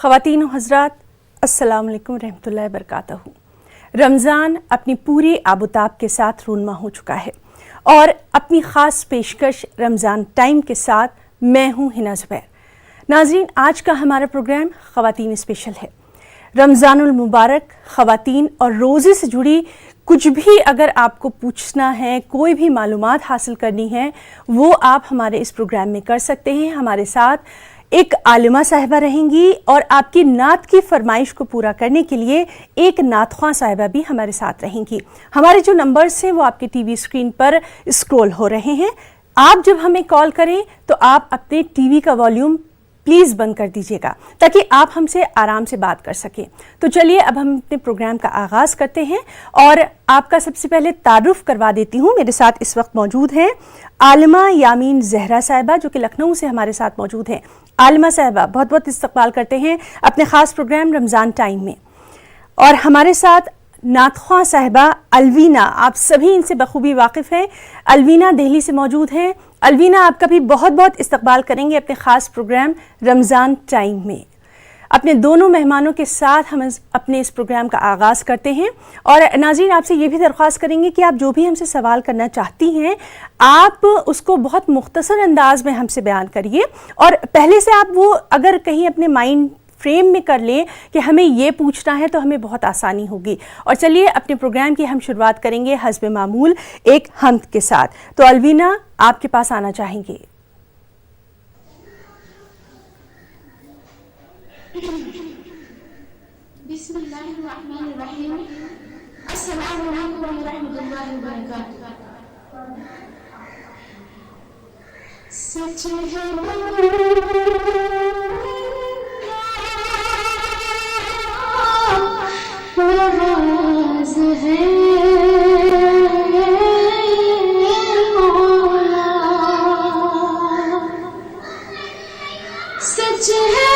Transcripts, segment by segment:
خواتین و حضرات، السلام علیکم ورحمۃ اللہ وبرکاتہ۔ رمضان اپنی پوری آب و تاب کے ساتھ رونما ہو چکا ہے اور اپنی خاص پیشکش رمضان ٹائم کے ساتھ میں ہوں ہنا زبیر۔ ناظرین، آج کا ہمارا پروگرام خواتین اسپیشل ہے۔ رمضان المبارک، خواتین اور روزے سے جڑی کچھ بھی اگر آپ کو پوچھنا ہے، کوئی بھی معلومات حاصل کرنی ہے، وہ آپ ہمارے اس پروگرام میں کر سکتے ہیں۔ ہمارے ساتھ ایک عالمہ صاحبہ رہیں گی اور آپ کی نعت کی فرمائش کو پورا کرنے کے لیے ایک نعت خواں صاحبہ بھی ہمارے ساتھ رہیں گی۔ ہمارے جو نمبرز ہیں وہ آپ کے ٹی وی اسکرین پر اسکرول ہو رہے ہیں۔ آپ جب ہمیں کال کریں تو آپ اپنے ٹی وی کا والیوم پلیز بند کر دیجیے گا تاکہ آپ ہم سے آرام سے بات کر سکیں۔ تو چلیے اب ہم اپنے پروگرام کا آغاز کرتے ہیں اور آپ کا سب سے پہلے تعارف کروا دیتی ہوں۔ میرے ساتھ اس وقت موجود ہیں عالمہ یامین زہرا صاحبہ، جو کہ لکھنؤ سے ہمارے ساتھ موجود ہیں۔ عالمہ صاحبہ، بہت بہت استقبال کرتے ہیں اپنے خاص پروگرام رمضان ٹائم میں۔ اور ہمارے ساتھ نعت خواں صاحبہ الوینا، آپ سبھی ان سے بخوبی واقف ہیں۔ الوینا دہلی سے موجود ہیں۔ الوینا، آپ کا بھی بہت بہت استقبال کریں گے اپنے خاص پروگرام رمضان ٹائم میں۔ اپنے دونوں مہمانوں کے ساتھ ہم اپنے اس پروگرام کا آغاز کرتے ہیں اور ناظرین آپ سے یہ بھی درخواست کریں گے کہ آپ جو بھی ہم سے سوال کرنا چاہتی ہیں آپ اس کو بہت مختصر انداز میں ہم سے بیان کریے، اور پہلے سے آپ وہ اگر کہیں اپنے مائنڈ فریم میں کر لیں کہ ہمیں یہ پوچھنا ہے تو ہمیں بہت آسانی ہوگی۔ اور چلیے اپنے پروگرام کی ہم شروعات کریں گے حسب معمول ایک حمد کے ساتھ۔ تو الوینا، آپ کے پاس آنا چاہیں گے۔ بسم اللہ الرحمن الرحیم۔ السلام علیکم ورحمۃ اللہ وبرکاتہ۔ سچ ہے راز ہے مولا، سچ ہے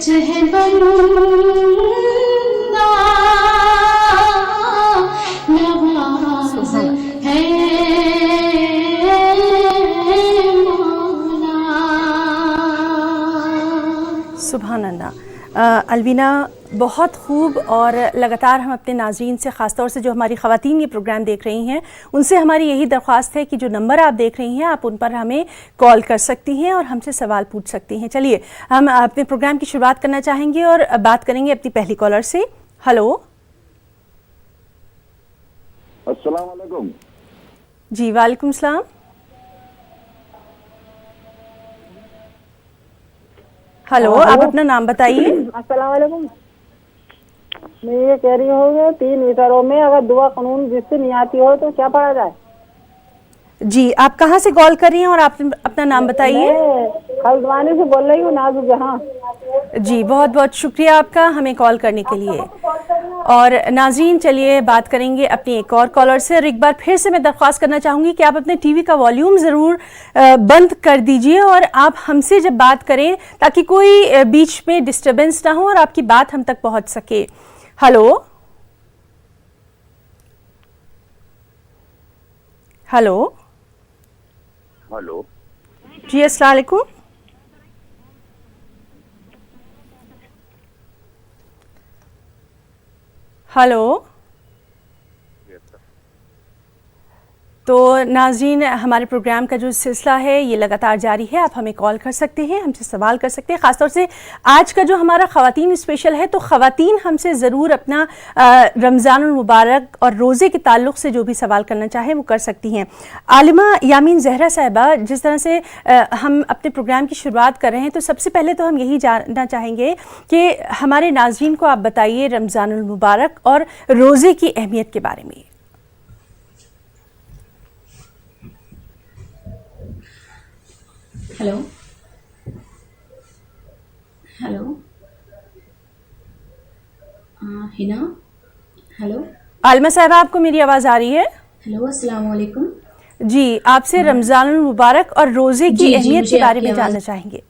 रहबरुल्लाह नवाज है मौला। सुभान अल्लाह। अलवीना, बहुत खूब। और लगातार हम अपने नाज़रीन से, ख़ासतौर से जो हमारी ख़वातीन ये प्रोग्राम देख रही हैं, उनसे हमारी यही दरख्वास्त है कि जो नंबर आप देख रही हैं आप उन पर हमें कॉल कर सकती हैं और हमसे सवाल पूछ सकती हैं। चलिए, हम अपने प्रोग्राम की शुरुआत करना चाहेंगे और बात करेंगे अपनी पहली कॉलर से। हेलो। अस्सलाम वालेकुम। जी वालेकुम सलाम। हेलो, आप अपना नाम बताइए। अस्सलाम वालेकुम। मैं ये कह रही हूँ 3 मीटरों में अगर दुआ कानून जिससे नहीं आती हो तो क्या पढ़ा जाए? जी, आप कहाँ से कॉल कर रही हैं और आप अपना नाम बताइए। मैं हल्द्वानी से बोल रही हूँ, नाजू जहाँ। जी, बहुत बहुत शुक्रिया आपका हमें कॉल करने के लिए। और नाज़रीन, चलिए बात करेंगे अपनी एक और कॉलर से। और एक बार फिर से मैं दरख्वास्त करना चाहूँगी कि आप अपने टीवी का वॉल्यूम ज़रूर बंद कर दीजिए और आप हमसे जब बात करें ताकि कोई बीच में डिस्टर्बेंस ना हो और आपकी बात हम तक पहुँच सके। हेलो। हेलो। हेलो जी, अस्सलाम वालेकुम। हेलो। तो नाज़रीन, हमारे प्रोग्राम का जो सिलसिला है ये लगातार जारी है। आप हमें कॉल कर सकते हैं, हमसे सवाल कर सकते हैं। ख़ासतौर से आज का जो हमारा ख़वातीन स्पेशल है, तो ख़वातीन हमसे ज़रूर अपना रमज़ानुल मुबारक और रोज़े के ताल्लुक़ से जो भी सवाल करना चाहें वो कर सकती हैं। आलिमा यामीन ज़हरा साहिबा, जिस तरह से हम अपने प्रोग्राम की शुरुआत कर रहे हैं, तो सबसे पहले तो हम यही जानना चाहेंगे कि हमारे नाज़रीन को आप बताइए रमज़ानुल मुबारक और रोज़े की अहमियत के बारे में। Hello hello Hina. हेलो आलिमा साहिबा, आपको मेरी आवाज़ आ रही है? हेलो, अस्सलाम वालेकुम। जी, आपसे रमज़ानुल मुबारक और रोज़े की अहमियत के बारे में जानना चाहेंगे।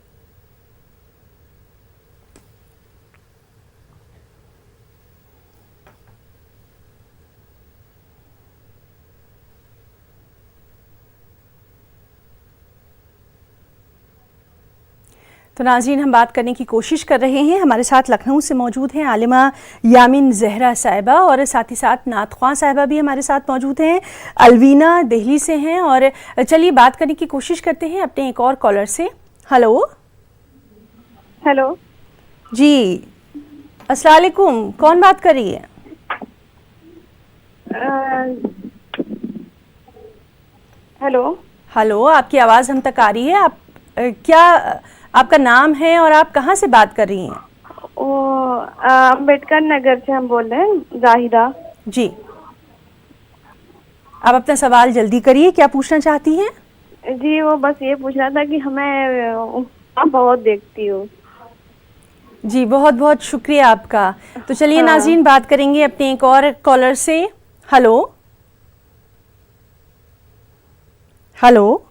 तो नाज़रीन, हम बात करने की कोशिश कर रहे हैं। हमारे साथ लखनऊ से मौजूद हैं आलिमा यामीन ज़हरा साहिबा और साथ ही साथ नात ख्वां साहिबा भी हमारे साथ मौजूद हैं। अलवीना दिल्ली से हैं। और चलिए बात करने की कोशिश करते हैं अपने एक और कॉलर से। हेलो। हेलो जी, अस्सलाम वालेकुम। कौन बात कर रही है? हेलो हेलो, आपकी आवाज़ हम तक आ रही है। आप क्या आपका नाम है और आप कहाँ से बात कर रही हैं? अम्बेडकर नगर से हम बोल रहे हैं, जाहिदा। जी, आप अपना सवाल जल्दी करिए, क्या पूछना चाहती हैं? जी, वो बस ये पूछना था कि हमें आप बहुत देखती हो। जी, बहुत बहुत शुक्रिया आपका। तो चलिए नाज़रीन, बात करेंगे अपने एक और कॉलर से। हेलो। हेलो।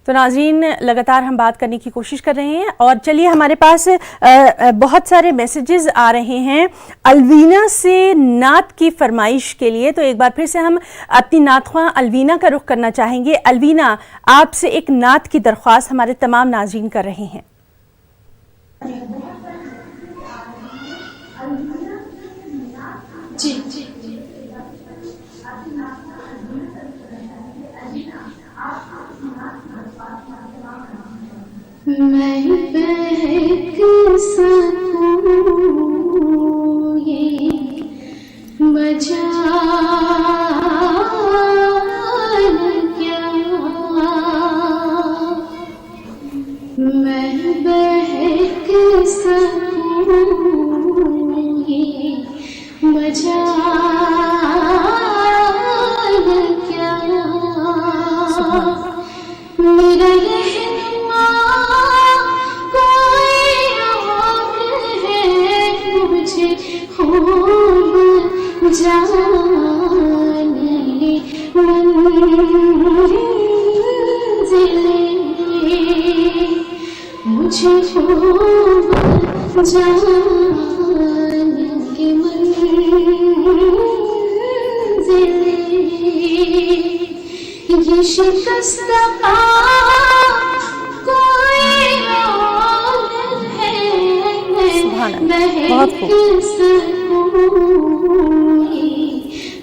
तो नाज़रीन, लगातार हम बात करने की कोशिश कर रहे हैं और चलिए हमारे पास बहुत सारे मैसेजेस आ रहे हैं अलवीना से नात की फरमाइश के लिए। तो एक बार फिर से हम अपनी नात ख्वां अलवीना का रुख करना चाहेंगे। अलवीना, आपसे एक नात की दरख्वास्त हमारे तमाम नाज़रीन कर रहे हैं। जी जी मैं बहक सकूं ये मजाल क्या, मैं बहक सकूं ये मजाल क्या, मेरा रहनुमा कोई और है, मुझे खूब जाने मंजिले मुझे खूब जान के मंज़िलें, ये शिकस्त पा कोई और है, बहुत खूब।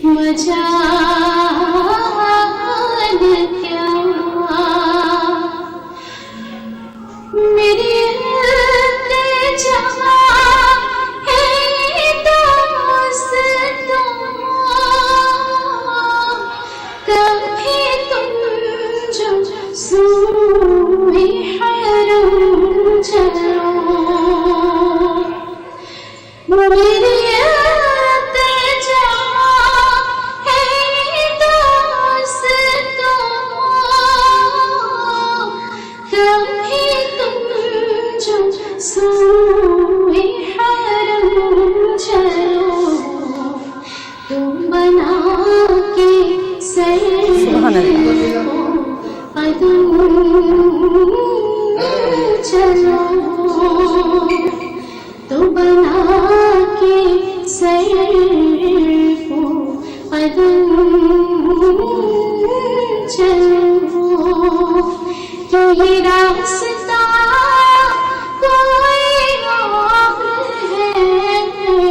मजाल क्या मेरी इल्तिजा है दोस्तों, कभी तुम जो सूए हरम चलो, मेरी इल्तिजा है दोस्तों, कभी तुम जो सूए हरम चलो, तुम बना के सुभान अल्लाह। चलो तो बना के सैफो कदम चलो, तो ये रास्ता कोई और है,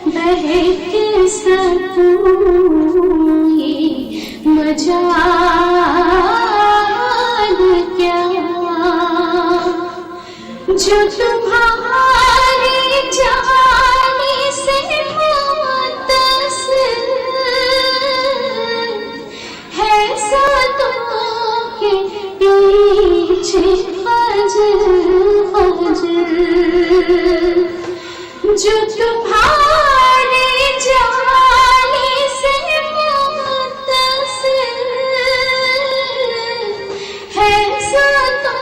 बहक सकूं ये मजाल क्या जो तुम्हारी जानी से मुत्तसिल है, सातों के पीछे फजर फजर, जो तुम्हारी जानी से मुत्तसिल है, सातों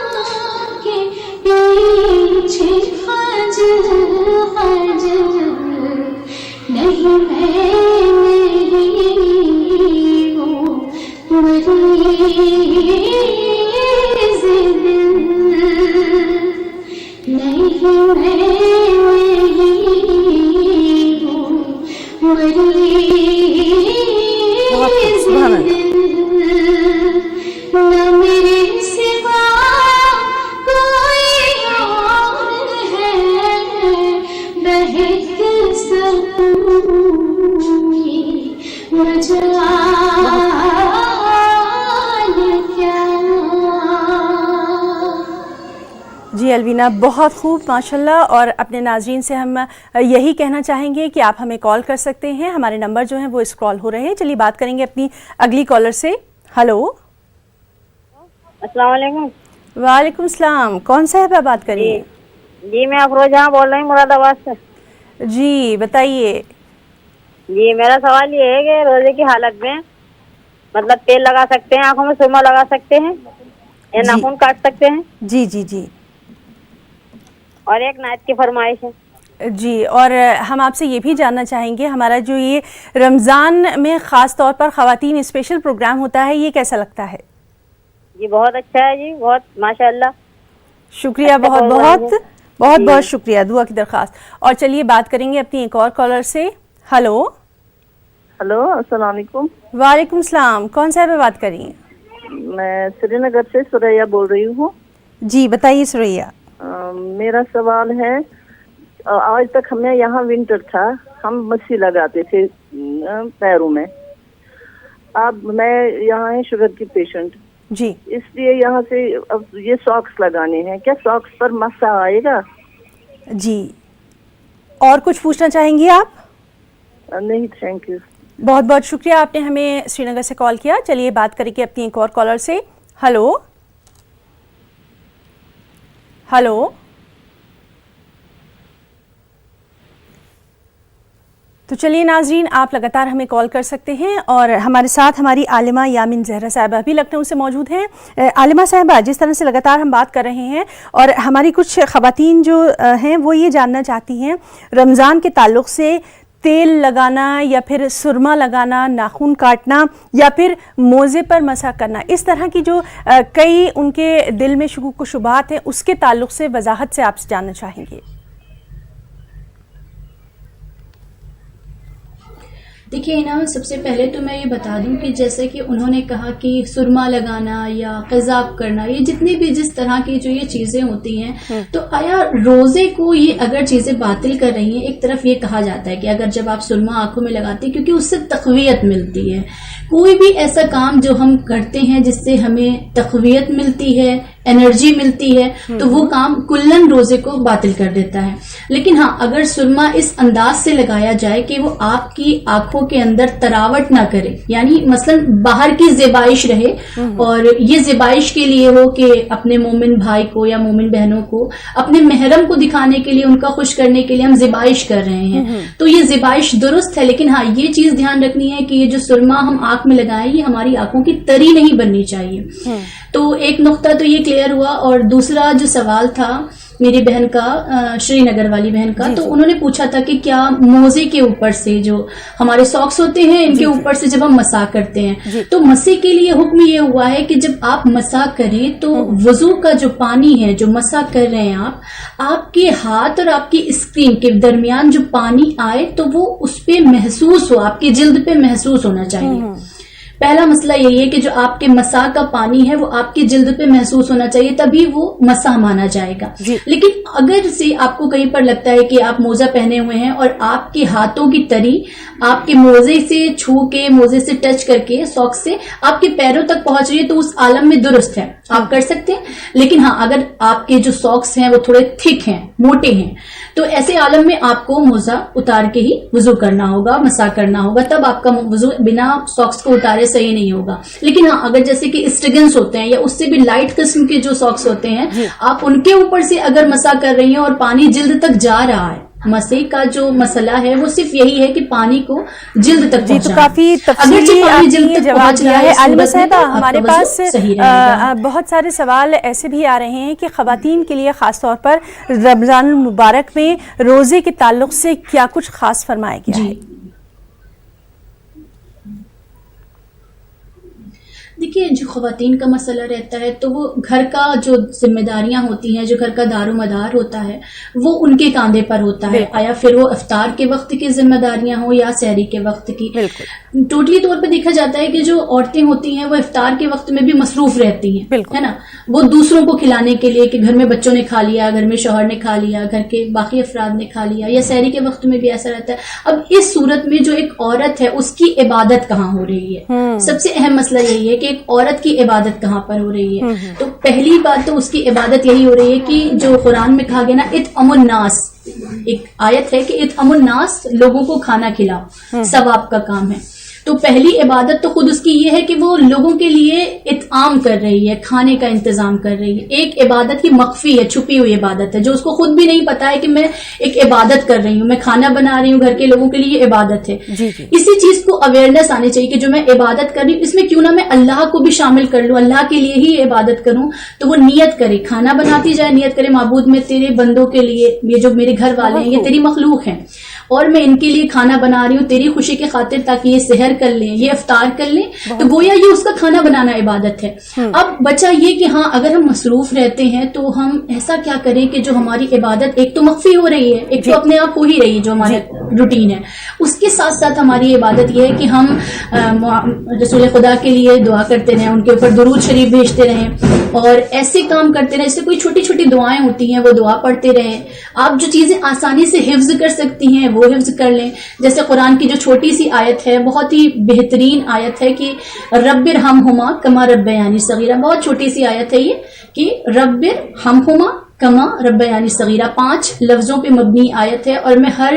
के पीछे फजर फजर, नहीं मैं मेरी वो मरीज़ दिल, नहीं मैं मेरी वो मरीज़ दिल, न मेरे सिवा कोई और है, बहक सकूं ये मजाल क्या। जी अलवीना, बहुत खूब माशाल्लाह। और अपने नाज़रीन से हम यही कहना चाहेंगे कि आप हमें कॉल कर सकते हैं, हमारे नंबर जो हैं वो स्क्रॉल हो रहे हैं। चलिए बात करेंगे अपनी अगली कॉलर से। हेलो, अस्सलाम वालेकुम। वालेकुम सलाम। कौन साहिबा बात करिए? जी मैं अफरोजा बोल रही हूँ मुरादाबाद से। जी बताइए। जी मेरा सवाल ये है कि रोजे की हालत में मतलब तेल लगा सकते हैं, आंखों में सुरमा लगा सकते हैं या नाखून काट सकते हैं? जी जी जी और एक नायत की फरमाइश है जी। और हम आपसे ये भी जानना चाहेंगे, हमारा जो ये रमज़ान में ख़ास तौर पर ख़वातीन स्पेशल प्रोग्राम होता है, ये कैसा लगता है? जी बहुत अच्छा है जी, बहुत माशाल्लाह। शुक्रिया, अच्छा बहुत प्रोग्राम बहुत है। बहुत बहुत शुक्रिया, दुआ की दरख्वास्त। और चलिए बात करेंगे अपनी एक और कॉलर से। हेलो, हेलो अस्सलाम वालेकुम। वालेकुम सलाम। कौन साहिबा बात कर रही हैं? मैं श्रीनगर से सुरैया बोल रही हूँ। जी बताइए सुरैया। मेरा सवाल है, आज तक हमें यहाँ विंटर था, हम मस्सी लगाते थे पैरों में। अब मैं यहाँ है शुगर की पेशेंट, जी इसलिए यहाँ से अब ये सॉक्स लगाने हैं, क्या सॉक्स पर मस्सा आएगा? जी। और कुछ पूछना चाहेंगी आप? नहीं, थैंक यू। बहुत बहुत शुक्रिया, आपने हमें श्रीनगर से कॉल किया। चलिए बात करेंगे अपनी एक और कॉलर से। हेलो हेलो, तो चलिए नाजरीन, आप लगातार हमें कॉल कर सकते हैं। और हमारे साथ हमारी आलिमा यामिन जहरा साहिबा भी लखनऊ से मौजूद हैं। आलिमा साहिबा, जिस तरह से लगातार हम बात कर रहे हैं और हमारी कुछ ख़वातीन जो हैं वो ये जानना चाहती हैं रमज़ान के ताल्लुक़ से تیل لگانا یا پھر سرما لگانا، ناخن کاٹنا یا پھر موزے پر مسح کرنا، اس طرح کی جو کئی ان کے دل میں شکوک و شبہات ہیں، اس کے تعلق سے وضاحت سے آپ سے جاننا چاہیں گے. دیکھیے نا، سب سے پہلے تو میں یہ بتا دوں کہ جیسے کہ انہوں نے کہا کہ سرما لگانا یا قذاب کرنا، یہ جتنی بھی جس طرح کی جو یہ چیزیں ہوتی ہیں، تو آیا روزے کو یہ اگر چیزیں باطل کر رہی ہیں؟ ایک طرف یہ کہا جاتا ہے کہ اگر جب آپ سرما آنکھوں میں لگاتے ہیں کیونکہ اس سے تقویت ملتی ہے، کوئی بھی ایسا کام جو ہم کرتے ہیں جس سے ہمیں تقویت ملتی ہے، انرجی ملتی ہے، تو وہ کام کلن روزے کو باطل کر دیتا ہے. لیکن ہاں، اگر سرما اس انداز سے لگایا جائے کہ وہ آپ کی آنکھوں کے اندر تراوٹ نہ کرے، یعنی مثلا باہر کی زیبائش رہے، اور یہ زیبائش کے لیے ہو کہ اپنے مومن بھائی کو یا مومن بہنوں کو اپنے محرم کو دکھانے کے لیے، ان کا خوش کرنے کے لیے ہم زیبائش کر رہے ہیں، تو یہ زیبائش درست ہے. لیکن ہاں، یہ چیز دھیان رکھنی ہے کہ یہ جو سرما ہم آنکھ میں لگائیں، یہ ہماری آنکھوں کی تری نہیں بننی چاہیے. تو ایک نقطہ تو یہ کلیئر ہوا. اور دوسرا جو سوال تھا میری بہن کا، شری نگر والی بہن کا، تو انہوں نے پوچھا تھا کہ کیا موزے کے اوپر سے جو ہمارے ساکس ہوتے ہیں، ان کے اوپر سے جب ہم مسح کرتے ہیں، تو مسح کے لیے حکم یہ ہوا ہے کہ جب آپ مسح کریں تو وضو کا جو پانی ہے جو مسح کر رہے ہیں آپ کے ہاتھ اور آپ کی اسکرین کے درمیان جو پانی آئے تو وہ اس پہ محسوس ہو، آپ کی جلد پہ محسوس ہونا چاہیے. پہلا مسئلہ یہی ہے کہ جو آپ کے مسح کا پانی ہے وہ آپ کی جلد پہ محسوس ہونا چاہیے، تبھی وہ مسح مانا جائے گا. لیکن اگر سے آپ کو کہیں پر لگتا ہے کہ آپ موزہ پہنے ہوئے ہیں اور آپ کے ہاتھوں کی تری آپ کے موزے سے چھو کے، موزے سے ٹچ کر کے، ساک سے آپ کے پیروں تک پہنچ رہی ہے، تو اس عالم میں درست ہے، آپ کر سکتے ہیں. لیکن ہاں، اگر آپ کے جو ساکس ہیں وہ تھوڑے تھک ہیں، موٹے ہیں، تو ایسے عالم میں آپ کو موزہ اتار کے ہی وضو کرنا ہوگا، مسح کرنا ہوگا، تب آپ کا وضو بنا ساکس کو اتارے صحیح نہیں ہوگا. لیکن ہاں، اگر جیسے کہ اسٹرگنس ہوتے ہیں یا اس سے بھی لائٹ قسم کے جو ساکس ہوتے ہیں، آپ ان کے اوپر سے اگر مسح کر رہی ہیں اور پانی جلد تک جا رہا ہے، مسح کا جو مسئلہ ہے وہ صرف یہی ہے کہ پانی کو جلد تک پہنچانا. تو کافی تفصیلی آپ نے جواب دیا ہے. عالمہ صاحبہ، ہمارے پاس بہت سارے سوال ایسے بھی آ رہے ہیں کہ خواتین کے لیے خاص طور پر رمضان المبارک میں روزے کے تعلق سے کیا کچھ خاص فرمایا گیا ہے؟ دیکھیے، جو خواتین کا مسئلہ رہتا ہے تو وہ گھر کا جو ذمہ داریاں ہوتی ہیں، جو گھر کا دار و مدار ہوتا ہے، وہ ان کے کاندھے پر ہوتا ہے. آیا پھر وہ افطار کے وقت کی ذمہ داریاں ہوں یا سحری کے وقت کی. ٹوٹلی طور پہ دیکھا جاتا ہے کہ جو عورتیں ہوتی ہیں وہ افطار کے وقت میں بھی مصروف رہتی ہیں، ہے نا. وہ دوسروں کو کھلانے کے لیے کہ گھر میں بچوں نے کھا لیا، گھر میں شوہر نے کھا لیا، گھر کے باقی افراد نے کھا لیا، یا سحری کے وقت میں بھی ایسا رہتا ہے. اب اس صورت میں جو ایک عورت ہے اس کی عبادت کہاں ہو رہی ہے؟ سب سے اہم مسئلہ یہی ہے کہ ایک عورت کی عبادت کہاں پر ہو رہی ہے. تو پہلی بات تو اس کی عبادت یہی ہو رہی ہے کہ جو قرآن میں کہا گیا نا، اطعم الناس، ایک آیت ہے کہ اطعم الناس، لوگوں کو کھانا کھلاؤ، ثواب کا کام ہے. تو پہلی عبادت تو خود اس کی یہ ہے کہ وہ لوگوں کے لیے اطعام کر رہی ہے، کھانے کا انتظام کر رہی ہے. ایک عبادت کی مخفی ہے، چھپی ہوئی عبادت ہے، جو اس کو خود بھی نہیں پتا ہے کہ میں ایک عبادت کر رہی ہوں، میں کھانا بنا رہی ہوں گھر کے لوگوں کے لیے، یہ عبادت ہے. اسی چیز کو اویئرنیس آنی چاہیے کہ جو میں عبادت کر رہی ہوں اس میں کیوں نہ میں اللہ کو بھی شامل کر لوں، اللہ کے لیے ہی عبادت کروں. تو وہ نیت کرے، کھانا بناتی جائے، نیت کرے معبود میں تیرے بندوں کے لیے، یہ جو میرے گھر والے ہیں یہ تیری مخلوق ہیں اور میں ان کے لیے کھانا بنا رہی ہوں تیری خوشی کی خاطر، تاکہ یہ سحر کر لیں، یہ افطار کر لیں. تو گویا یہ اس کا کھانا بنانا عبادت ہے. اب بچہ یہ کہ ہاں، اگر ہم مصروف رہتے ہیں تو ہم ایسا کیا کریں کہ جو ہماری عبادت ایک تو مخفی ہو رہی ہے، ایک تو اپنے آپ ہو ہی رہی ہے جو ہمارا روٹین ہے، اس کے ساتھ ساتھ ہماری عبادت یہ ہے کہ ہم رسول خدا کے لیے دعا کرتے رہیں، ان کے اوپر درود شریف بھیجتے رہیں اور ایسے کام کرتے رہیں. جیسے کوئی چھوٹی چھوٹی دعائیں ہوتی ہیں وہ دعا پڑھتے رہیں. آپ جو چیزیں آسانی سے حفظ کر سکتی ہیں وہ حفظ کر لیں. جیسے قرآن کی جو چھوٹی سی آیت ہے، بہت ہی بہترین آیت ہے کہ رب ارحمہما کما ربیانی صغیرہ. بہت چھوٹی سی آیت ہے یہ کہ رب ارحمہما کما ربیانی صغیرہ. 5 لفظوں پہ مبنی آیت ہے اور میں ہر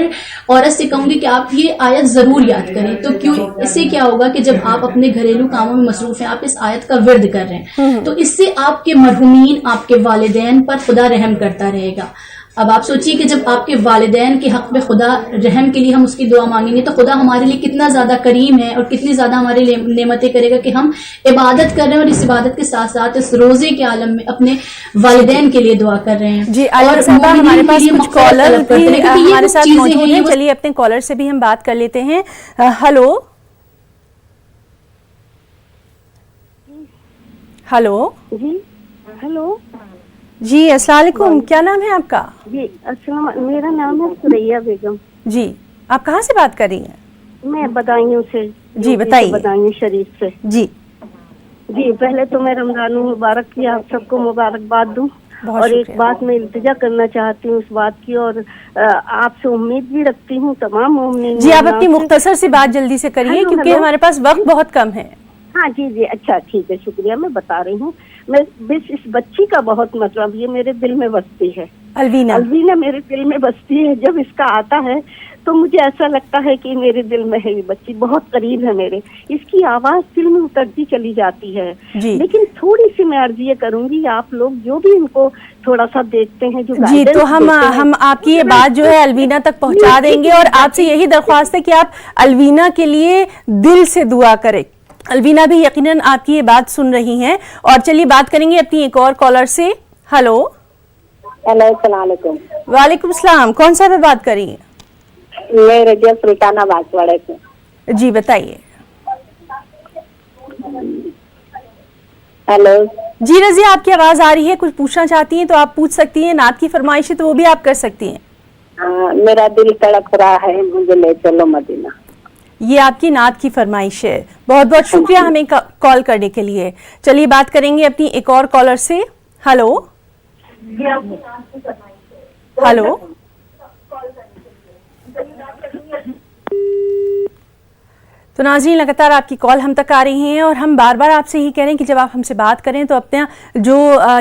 عورت سے کہوں گی کہ آپ یہ آیت ضرور یاد کریں. تو کیوں، اس سے کیا ہوگا کہ جب آپ اپنے گھریلو کاموں میں مصروف ہیں، آپ اس آیت کا ورد کر رہے ہیں، تو اس سے آپ کے مرحومین، آپ کے والدین پر خدا رحم کرتا رہے گا. اب آپ سوچیے کہ جب آپ کے والدین کے حق میں خدا رحم کے لیے ہم اس کی دعا مانگیں گے تو خدا ہمارے لیے کتنا زیادہ کریم ہے اور کتنی زیادہ ہمارے لیے نعمتیں کرے گا کہ ہم عبادت کر رہے ہیں اور اس عبادت کے ساتھ ساتھ اس روزے کے عالم میں اپنے والدین کے لیے دعا کر رہے ہیں. جی عالمہ صاحبہ ہمارے پاس کچھ کالر بھی ہمارے ساتھ موجود ہیں. چلیے اپنے کالر سے بھی ہم بات کر لیتے ہیں. ہلو ہلو جی ہلو جی السلام علیکم، کیا نام ہے آپ کا؟ جی السلام، میرا نام ہے سریا بیگم. جی آپ کہاں سے بات کر رہی ہیں؟ میں بدایوں سے. جی بتائیے. بدایوں شریف سے. جی جی پہلے تو میں رمضان المبارک کی آپ سب کو مبارکباد دوں. اور ایک بات میں التجا کرنا چاہتی ہوں اس بات کی، اور آپ سے امید بھی رکھتی ہوں تمام مومنین. جی آپ اپنی مختصر سی بات جلدی سے کریے کیونکہ ہمارے پاس وقت بہت کم ہے. ہاں جی جی اچھا ٹھیک ہے، شکریہ. میں بتا رہی ہوں، میں بس اس بچی کا بہت مطلب یہ میرے دل میں بستی ہے. الوینا میرے دل میں بستی ہے. جب اس کا آتا ہے تو مجھے ایسا لگتا ہے کہ میرے دل میں ہے یہ بچی، بہت قریب ہے میرے. اس کی آواز دل میں اترتی چلی جاتی ہے. لیکن تھوڑی سی میں عرض یہ کروں گی، آپ لوگ جو بھی ان کو تھوڑا سا دیکھتے ہیں جو جی تو ہم آپ کی یہ بات جو ہے الوینا تک پہنچا دیں گے، اور آپ سے یہی درخواست ہے کہ آپ الوینا کے لیے دل سے دعا کریں. الوینا بھی یقیناً آپ کی یہ بات سن رہی ہیں. اور چلیے بات کریں گے اپنی ایک اور کالر سے. ہلو السلام علیکم. وعلیکم السلام. کون سا بات کر رہی ہیں؟ میں رضیہ سلطانہ باسواڑے سے. جی بتائیے. ہیلو جی رضیہ آپ کی آواز آ رہی ہے، کچھ پوچھنا چاہتی ہیں تو آپ پوچھ سکتی ہیں. نعت کی فرمائش ہے تو وہ بھی آپ کر سکتی ہیں. میرا دل تڑپ رہا ہے، مجھے لے چلو مدینہ. یہ آپ کی نعت کی فرمائش ہے. بہت بہت شکریہ ہمیں کال کرنے کے لیے. چلیے بات کریں گے اپنی ایک اور کالر سے. ہلو ہلو تو ناظرین لگاتار آپ کی کال ہم تک آ رہی ہیں، اور ہم بار بار آپ سے یہی کہہ رہے ہیں کہ جب آپ ہم سے بات کریں تو اپنا جو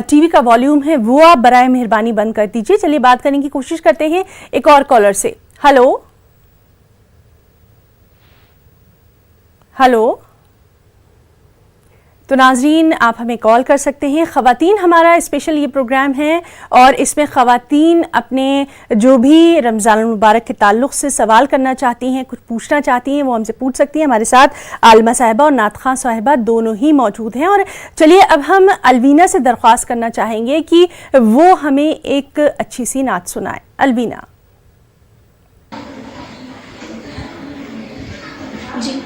ٹی وی کا والیوم ہے وہ آپ برائے مہربانی بند کر دیجیے. چلیے بات کرنے کی کوشش کرتے ہیں ایک اور کالر سے. ہلو ہلو تو ناظرین آپ ہمیں کال کر سکتے ہیں. خواتین ہمارا اسپیشل یہ پروگرام ہے، اور اس میں خواتین اپنے جو بھی رمضان المبارک کے تعلق سے سوال کرنا چاہتی ہیں، کچھ پوچھنا چاہتی ہیں، وہ ہم سے پوچھ سکتی ہیں. ہمارے ساتھ عالمہ صاحبہ اور نعت خواں صاحبہ دونوں ہی موجود ہیں. اور چلیے اب ہم الوینا سے درخواست کرنا چاہیں گے کہ وہ ہمیں ایک اچھی سی نعت سنائے. الوینا جی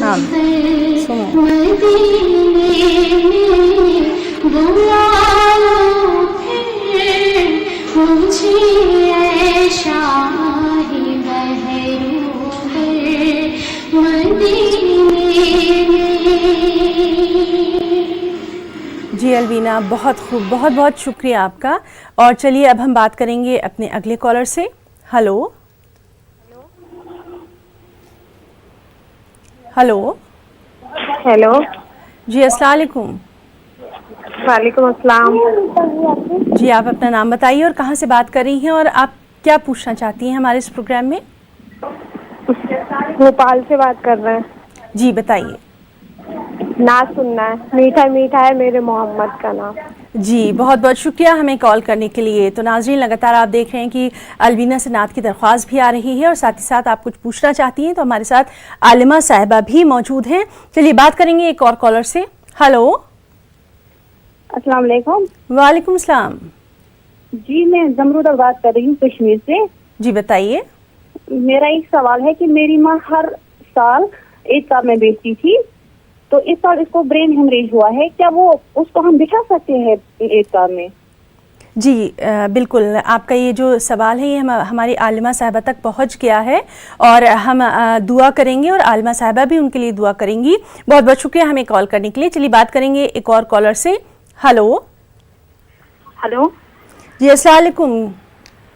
हाँ, सुनो। बुला लो फिर मुझे ऐ शाही बहरू फिर मदीने में। जी अलवीना, बहुत खूब, बहुत बहुत शुक्रिया आपका। और चलिए अब हम बात करेंगे अपने अगले कॉलर से। हेलो हेलो हेलो जी, अस्सलाम वालेकुम। वालेकुम अस्सलाम। जी, आप अपना नाम बताइए और कहाँ से बात कर रही हैं और आप क्या पूछना चाहती हैं हमारे इस प्रोग्राम में? भोपाल से बात कर रहे हैं। जी बताइए। नाच सुनना है, मीठा मीठा है मेरे मोहम्मद का नाम। जी, बहुत बहुत शुक्रिया हमें कॉल करने के लिए। तो नाज़रीन, लगातार आप देख रहे हैं कि अलवीना से नात की दरख्वास्त भी आ रही है और साथ ही साथ आप कुछ पूछना चाहती हैं तो हमारे साथ आलिमा साहिबा भी मौजूद हैं। चलिए बात करेंगे एक और कॉलर से। हेलो, अस्सलाम वालेकुम। वालेकुम सलाम। जी, मैं जमरूदा बात कर रही हूँ कश्मीर से। जी बताइए। मेरा एक सवाल है कि मेरी माँ हर साल ईद का में बेचती थी, तो इस साल इसको ब्रेन हेमरेज हुआ है, क्या वो उसको हम बिठा सकते हैं ईद का में? जी बिल्कुल, आपका ये जो सवाल है ये हमारी आलिमा साहिबा तक पहुंच गया है और हम दुआ करेंगे और आलिमा साहिबा भी उनके लिए दुआ करेंगी। बहुत बहुत शुक्रिया हमें कॉल करने के लिए। चलिए बात करेंगे एक और कॉलर से। हेलो हेलो जी, अस्सलाम वालेकुम।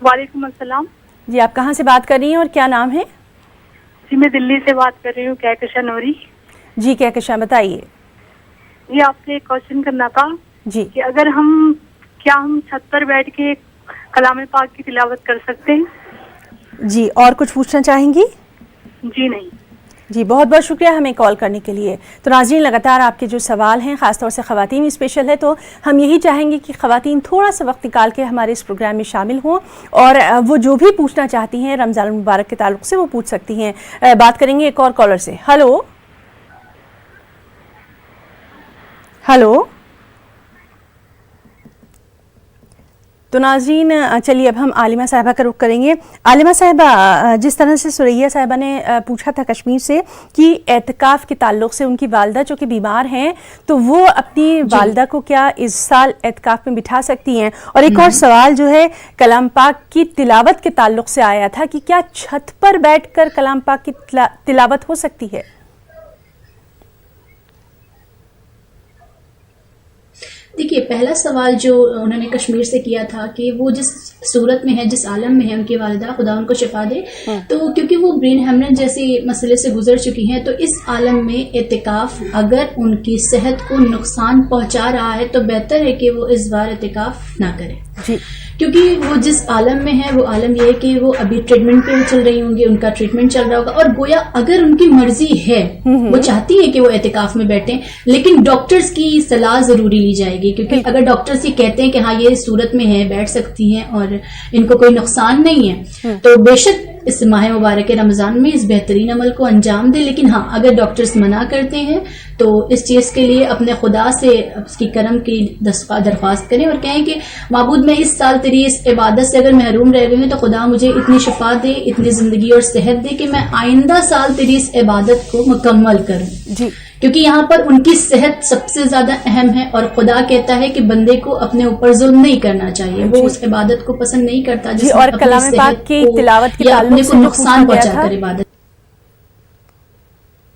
वालेकुम अस्सलाम। जी, आप कहाँ से बात कर रही हैं और क्या नाम है? जी, मैं दिल्ली से बात कर रही हूँ, कहकशा नूरी। जी कहकशा, बताइए। ये आपसे एक क्वेश्चन करना था जी कि अगर क्या हम छत पर बैठ के कलाम पाक की तिलावत कर सकते हैं? जी, और कुछ पूछना चाहेंगी? जी नहीं। जी, बहुत बहुत शुक्रिया हमें कॉल करने के लिए। तो नाज़रीन, लगातार आपके जो सवाल हैं ख़ासतौर से ख़वातीन में स्पेशल है, तो हम यही चाहेंगे कि ख़वातीन थोड़ा सा वक्त निकाल के हमारे इस प्रोग्राम में शामिल हों और वो जो भी पूछना चाहती हैं रमज़ान मुबारक के ताल्लुक़ से वो पूछ सकती हैं। बात करेंगे एक और कॉलर से। Hello hello. तो नाज़रीन, चलिए अब हम आलिमा साहिबा का रुख करेंगे। आलिमा साहिबा, जिस तरह से सुरैया साहिबा ने पूछा था कश्मीर से कि एतकाफ़ के ताल्लुक़ से उनकी वालदा जो कि बीमार हैं, तो वो अपनी वालदा को क्या इस साल एतकाफ़ में बिठा सकती हैं? और एक और सवाल जो है कलाम पाक की तिलावत के ताल्लुक़ से आया था कि क्या छत पर बैठकर कलाम पाक की तिलावत हो सकती है? देखिए, पहला सवाल जो उन्होंने कश्मीर से किया था कि वो जिस सूरत में है, जिस आलम में है, उनकी वालिदा खुदा उनको शिफा दे, तो क्योंकि वो ब्रेन हेमरेज जैसे मसले से गुजर चुकी हैं, तो इस आलम में एतिकाफ अगर उनकी सेहत को नुकसान पहुंचा रहा है तो बेहतर है कि वो इस बार एतिकाफ ना करें जी, क्योंकि वो जिस आलम में है वो आलम ये है कि वो अभी ट्रीटमेंट पे चल रही होंगी, उनका ट्रीटमेंट चल रहा होगा और गोया अगर उनकी मर्जी है, वो चाहती है कि वो एतिकाफ में बैठें, लेकिन डॉक्टर्स की सलाह जरूरी ली जाएगी, क्योंकि अगर डॉक्टर्स ये कहते हैं कि हाँ ये सूरत में है, बैठ सकती हैं और इनको कोई नुकसान नहीं है, तो बेशक इस माह मुबारक रमजान में इस बेहतरीन अमल को अंजाम दे। लेकिन हाँ, अगर डॉक्टर्स मना करते हैं तो इस चीज के लिए अपने खुदा से उसकी करम की दरख्वास्त करें और कहें कि माबूद, मैं इस साल तेरी इस इबादत से अगर महरूम रह गई हूं तो खुदा मुझे इतनी शिफा दे, इतनी जिंदगी और सेहत दे कि मैं आइंदा साल तेरी इस इबादत को मुकम्मल करूं जी, क्योंकि यहाँ पर उनकी सेहत सबसे ज्यादा अहम है और खुदा कहता है कि बंदे को अपने ऊपर जुल्म नहीं करना चाहिए, वो उस इबादत को पसंद नहीं करता जिसमें और कलाम पाक की तिलावत के अपने को नुकसान पहुंचा कर इबादत।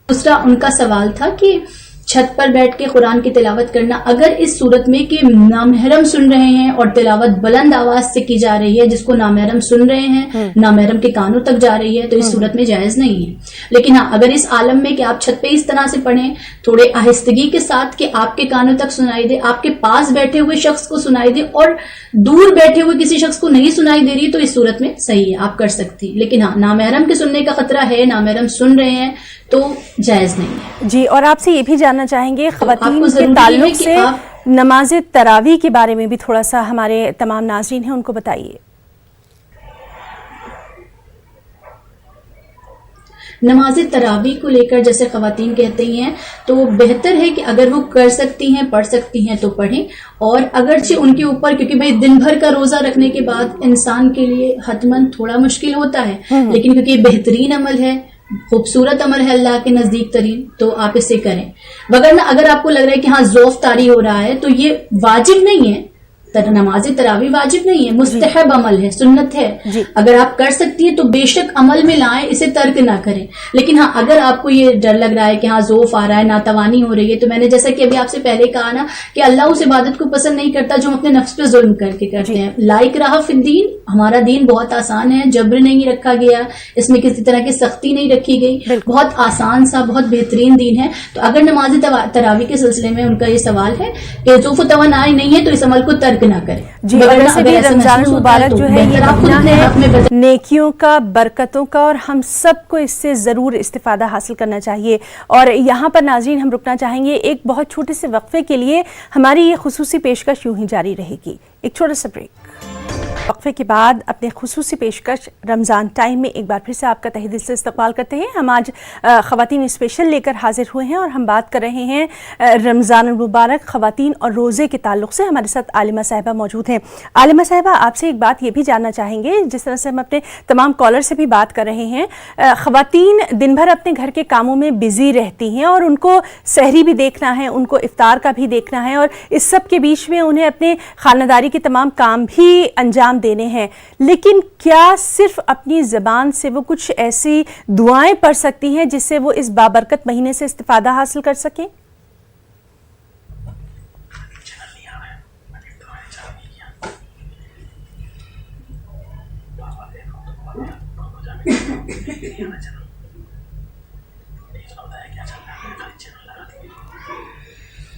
दूसरा उनका सवाल था कि छत पर बैठ के कुरान की तिलावत करना, अगर इस सूरत में कि नामहरम सुन रहे हैं और तिलावत बुलंद आवाज से की जा रही है, जिसको नामहरम सुन रहे हैं, नामहरम के कानों तक जा रही है, तो इस सूरत में जायज नहीं है। लेकिन हाँ, अगर इस आलम में कि आप छत पे इस तरह से पढ़ें, थोड़े आहिस्तगी के साथ कि आपके कानों तक सुनाई दे, आपके पास बैठे हुए शख्स को सुनाई दे और दूर बैठे हुए किसी शख्स को नहीं सुनाई दे रही, तो इस सूरत में सही है, आप कर सकती है। लेकिन हाँ, नामहरम के सुनने का खतरा है, नामहरम सुन रहे हैं तो जायज नहीं है जी। और आपसे ये भी जानना चाहेंगे ख़वातीन के ताल्लुक से नमाज तरावी के बारे में भी थोड़ा सा हमारे तमाम नाज़रीन हैं उनको बताइए। नमाज तरावी को लेकर जैसे ख़वातीन कहती हैं तो बेहतर है कि अगर वो कर सकती हैं, पढ़ सकती हैं तो पढ़ें, और अगरचे उनके ऊपर, क्योंकि भाई दिन भर का रोजा रखने के बाद इंसान के लिए हतमन थोड़ा मुश्किल होता है, लेकिन क्योंकि बेहतरीन अमल है, خوبصورت عمل ہے اللہ کے نزدیک ترین، تو آپ اسے کریں. وگرنہ اگر آپ کو لگ رہا ہے کہ ہاں ذوف طاری ہو رہا ہے تو یہ واجب نہیں ہے، نماز تراویح واجب نہیں ہے، مستحب عمل ہے، سنت ہے. اگر آپ کر سکتی ہیں تو بے شک عمل میں لائیں، اسے ترک نہ کریں. لیکن ہاں اگر آپ کو یہ ڈر لگ رہا ہے کہ ہاں ذوف آ رہا ہے، ناتوانی ہو رہی ہے، تو میں نے جیسا کہ ابھی آپ سے پہلے کہا نا کہ اللہ اس عبادت کو پسند نہیں کرتا جو ہم اپنے نفس پہ ظلم کر کے کرتے ہیں. لائک رہا فی الدین، ہمارا دین بہت آسان ہے، جبر نہیں رکھا گیا، اس میں کسی طرح کی سختی نہیں رکھی گئی، بہت آسان سا بہت بہترین دین ہے. تو اگر نماز تراویح کے سلسلے میں ان کا یہ سوال ہے کہ ذوف و توانائی نہیں ہے تو اس عمل کو ترک نہ کریں. جی، اور ویسے بھی رمضان المبارک جو ہے یہ مہینہ ہے نیکیوں کا، برکتوں کا، اور ہم سب کو اس سے ضرور استفادہ حاصل کرنا چاہیے. اور یہاں پر ناظرین ہم رکنا چاہیں گے ایک بہت چھوٹے سے وقفے کے لیے. ہماری یہ خصوصی پیشکش یوں ہی جاری رہے گی. ایک چھوٹا سا بریک. وقفے کے بعد اپنے خصوصی پیشکش رمضان ٹائم میں ایک بار پھر سے آپ کا تہہ دل سے استقبال کرتے ہیں. ہم آج خواتین اسپیشل لے کر حاضر ہوئے ہیں اور ہم بات کر رہے ہیں رمضان المبارک خواتین اور روزے کے تعلق سے. ہمارے ساتھ عالمہ صاحبہ موجود ہیں. عالمہ صاحبہ، آپ سے ایک بات یہ بھی جاننا چاہیں گے، جس طرح سے ہم اپنے تمام کالر سے بھی بات کر رہے ہیں، خواتین دن بھر اپنے گھر کے کاموں میں بزی رہتی ہیں اور ان کو سحری بھی دیکھنا ہے، ان کو افطار کا بھی دیکھنا ہے، اور اس سب کے بیچ میں انہیں اپنے خانہ داری کے تمام کام بھی انجام دینے ہیں. لیکن کیا صرف اپنی زبان سے وہ کچھ ایسی دعائیں پڑھ سکتی ہیں جس سے وہ اس بابرکت مہینے سے استفادہ حاصل کر سکیں؟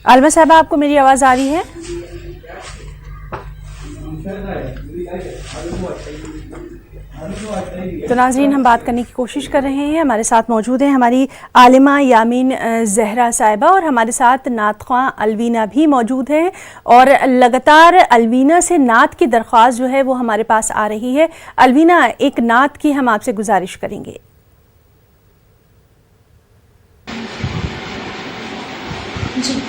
عالمہ صاحبہ، آپ کو میری آواز آ رہی ہے؟ تو ناظرین ہم بات کرنے کی کوشش کر رہے ہیں. ہمارے ساتھ موجود ہیں ہماری عالمہ یامین زہرا صاحبہ، اور ہمارے ساتھ نعت خواں الوینہ بھی موجود ہیں. اور لگاتار الوینہ سے نعت کی درخواست جو ہے وہ ہمارے پاس آ رہی ہے. الوینہ، ایک نعت کی ہم آپ سے گزارش کریں گے. جی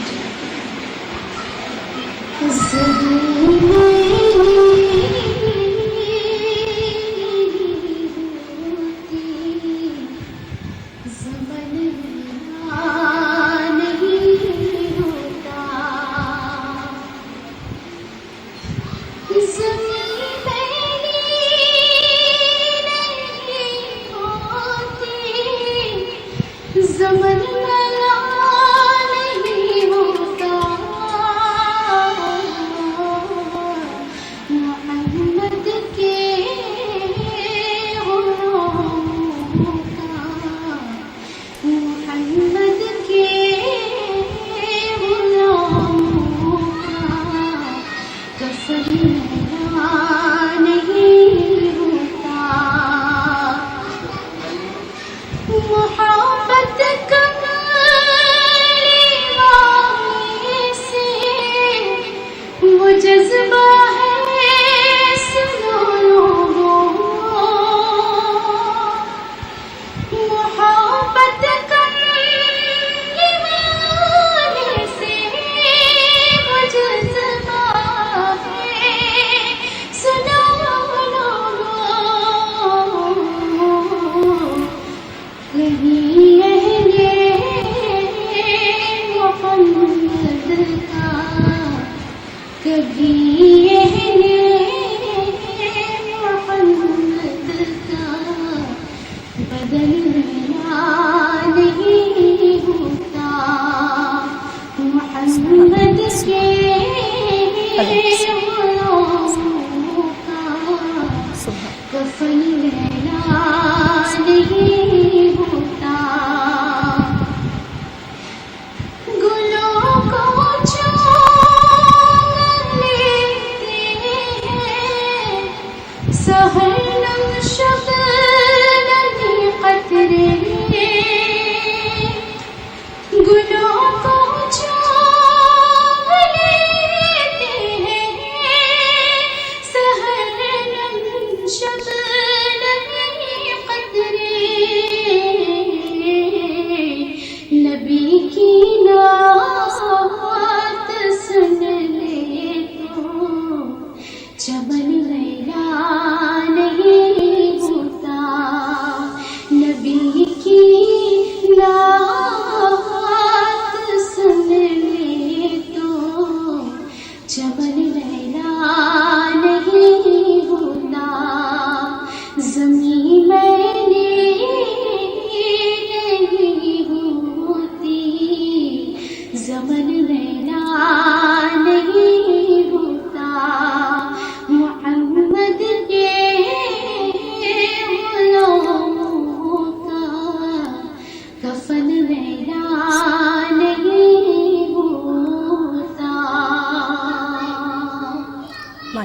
گلوں کو چوم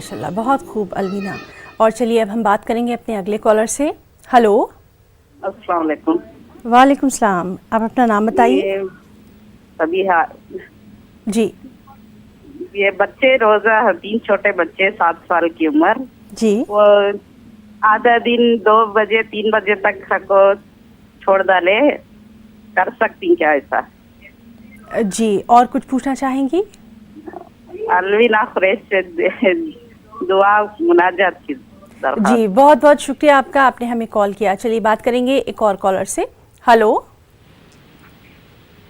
माशाल्लाह, बहुत खूब अलवीना। और चलिए अब हम बात करेंगे अपने अगले कॉलर से। हेलो, अस्सलाम वालेकुम। वालेकुम सलाम। आप अपना नाम बताइए। अभी जी ये बच्चे रोजा 3 छोटे बच्चे 7 साल की उम्र, जी, वो आधा दिन 2 बजे 3 बजे तक को छोड़ डाले, कर सकती क्या ऐसा? जी, और कुछ पूछना चाहेंगी? अलवीना खुरैश से दुआ मुनाजात की दरख्वास्त। जी, बहुत बहुत शुक्रिया आपका, आपने हमें कॉल किया। चलिए बात करेंगे एक और कॉलर से। हेलो,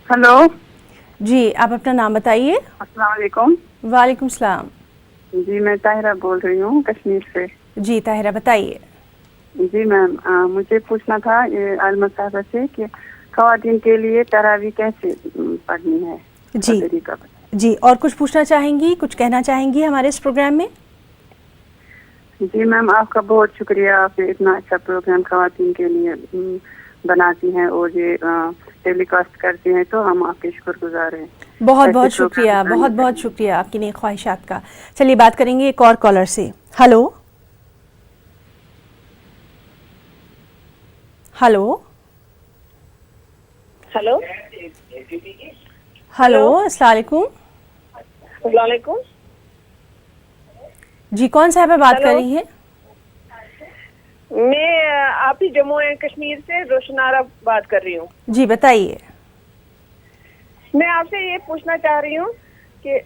हेलो, जी, आप अपना नाम बताइए। अस्सलाम वालेकुम। वालेकुम सलाम। जी मैं ताहिरा बोल रही हूँ कश्मीर से। जी ताहिरा, बताइए। जी मैम, मुझे पूछना था ये आलमा साहबा से कि ख़वातीन के लिए तरावी कैसे पढ़नी है? जी तरीका बताएं। जी, और कुछ पूछना चाहेंगी, कुछ कहना चाहेंगी हमारे इस प्रोग्राम में? जी मैम, आपका बहुत शुक्रिया, आप इतना अच्छा प्रोग्राम ख़वातीन के लिए बनाती हैं और ये टेलीकास्ट करती हैं, तो हम आपके शुक्रगुजार हैं। बहुत बहुत शुक्रिया, बहुत बहुत शुक्रिया आपकी नेक ख्वाहिशात का। चलिए बात करेंगे एक और कॉलर से। हेलो, हेलो, हेलो, हेलो, अस्सलाम वालेकुम। वालेकुम। जी, कौन साहबा बात कर रही हैं? मैं आप ही जम्मू एंड कश्मीर से रोशनारा बात कर रही हूँ। जी बताइए। मैं आपसे ये पूछना चाह रही हूँ कि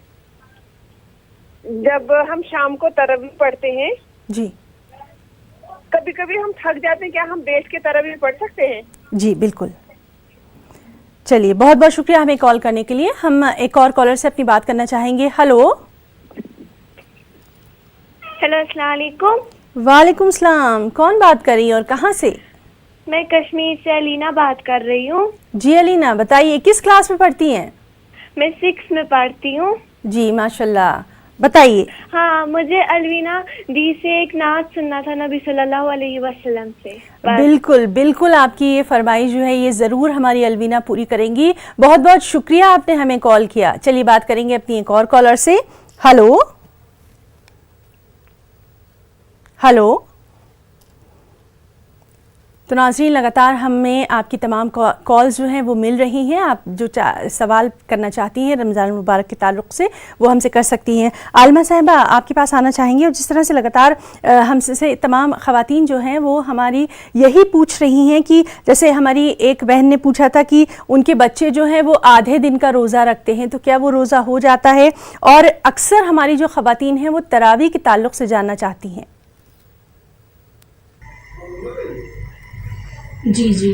जब हम शाम को तरावी पढ़ते हैं, जी, कभी कभी हम थक जाते हैं, क्या हम बैठ के तरावी पढ़ सकते हैं? जी बिल्कुल। चलिए बहुत बहुत शुक्रिया हमें कॉल करने के लिए। हम एक और कॉलर से अपनी बात करना चाहेंगे। हेलो, हेलो, अस्सलाम वालेकुम। वालेकुम सलाम। कौन बात कर रही है और कहाँ से? मैं कश्मीर से अलीना बात कर रही हूँ। जी अलीना, बताइए किस क्लास में पढ़ती हैं? मैं 6 में पढ़ती हूँ। जी माशाल्लाह, बताइए। हाँ, मुझे अलवीना दी से एक नात सुनना था नबी सल्लल्लाहु अलैहि वसल्लम से। बिल्कुल बिल्कुल, आपकी ये फरमाइश जो है ये ज़रूर हमारी अलवीना पूरी करेंगी। बहुत बहुत शुक्रिया आपने हमें कॉल किया। चलिए बात करेंगे अपनी एक और कॉलर से। Hello, hello. तो नाज़रीन, लगातार हमें आपकी तमाम कॉल्स जो हैं वो मिल रही हैं। आप जो सवाल करना चाहती हैं रमज़ान मुबारक के ताल्लुक़ से वो हमसे कर सकती हैं। आलमा साहिबा आपके पास आना चाहेंगे, और जिस तरह से लगातार हमसे तमाम ख़वातीन जो हैं वो हमारी यही पूछ रही हैं कि जैसे हमारी एक बहन ने पूछा था कि उनके बच्चे जो हैं वो आधे दिन का रोज़ा रखते हैं, तो क्या वो रोज़ा हो जाता है? और अक्सर हमारी जो ख़वातीन हैं वो तरावी के ताल्लुक़ से जानना चाहती हैं। जी जी,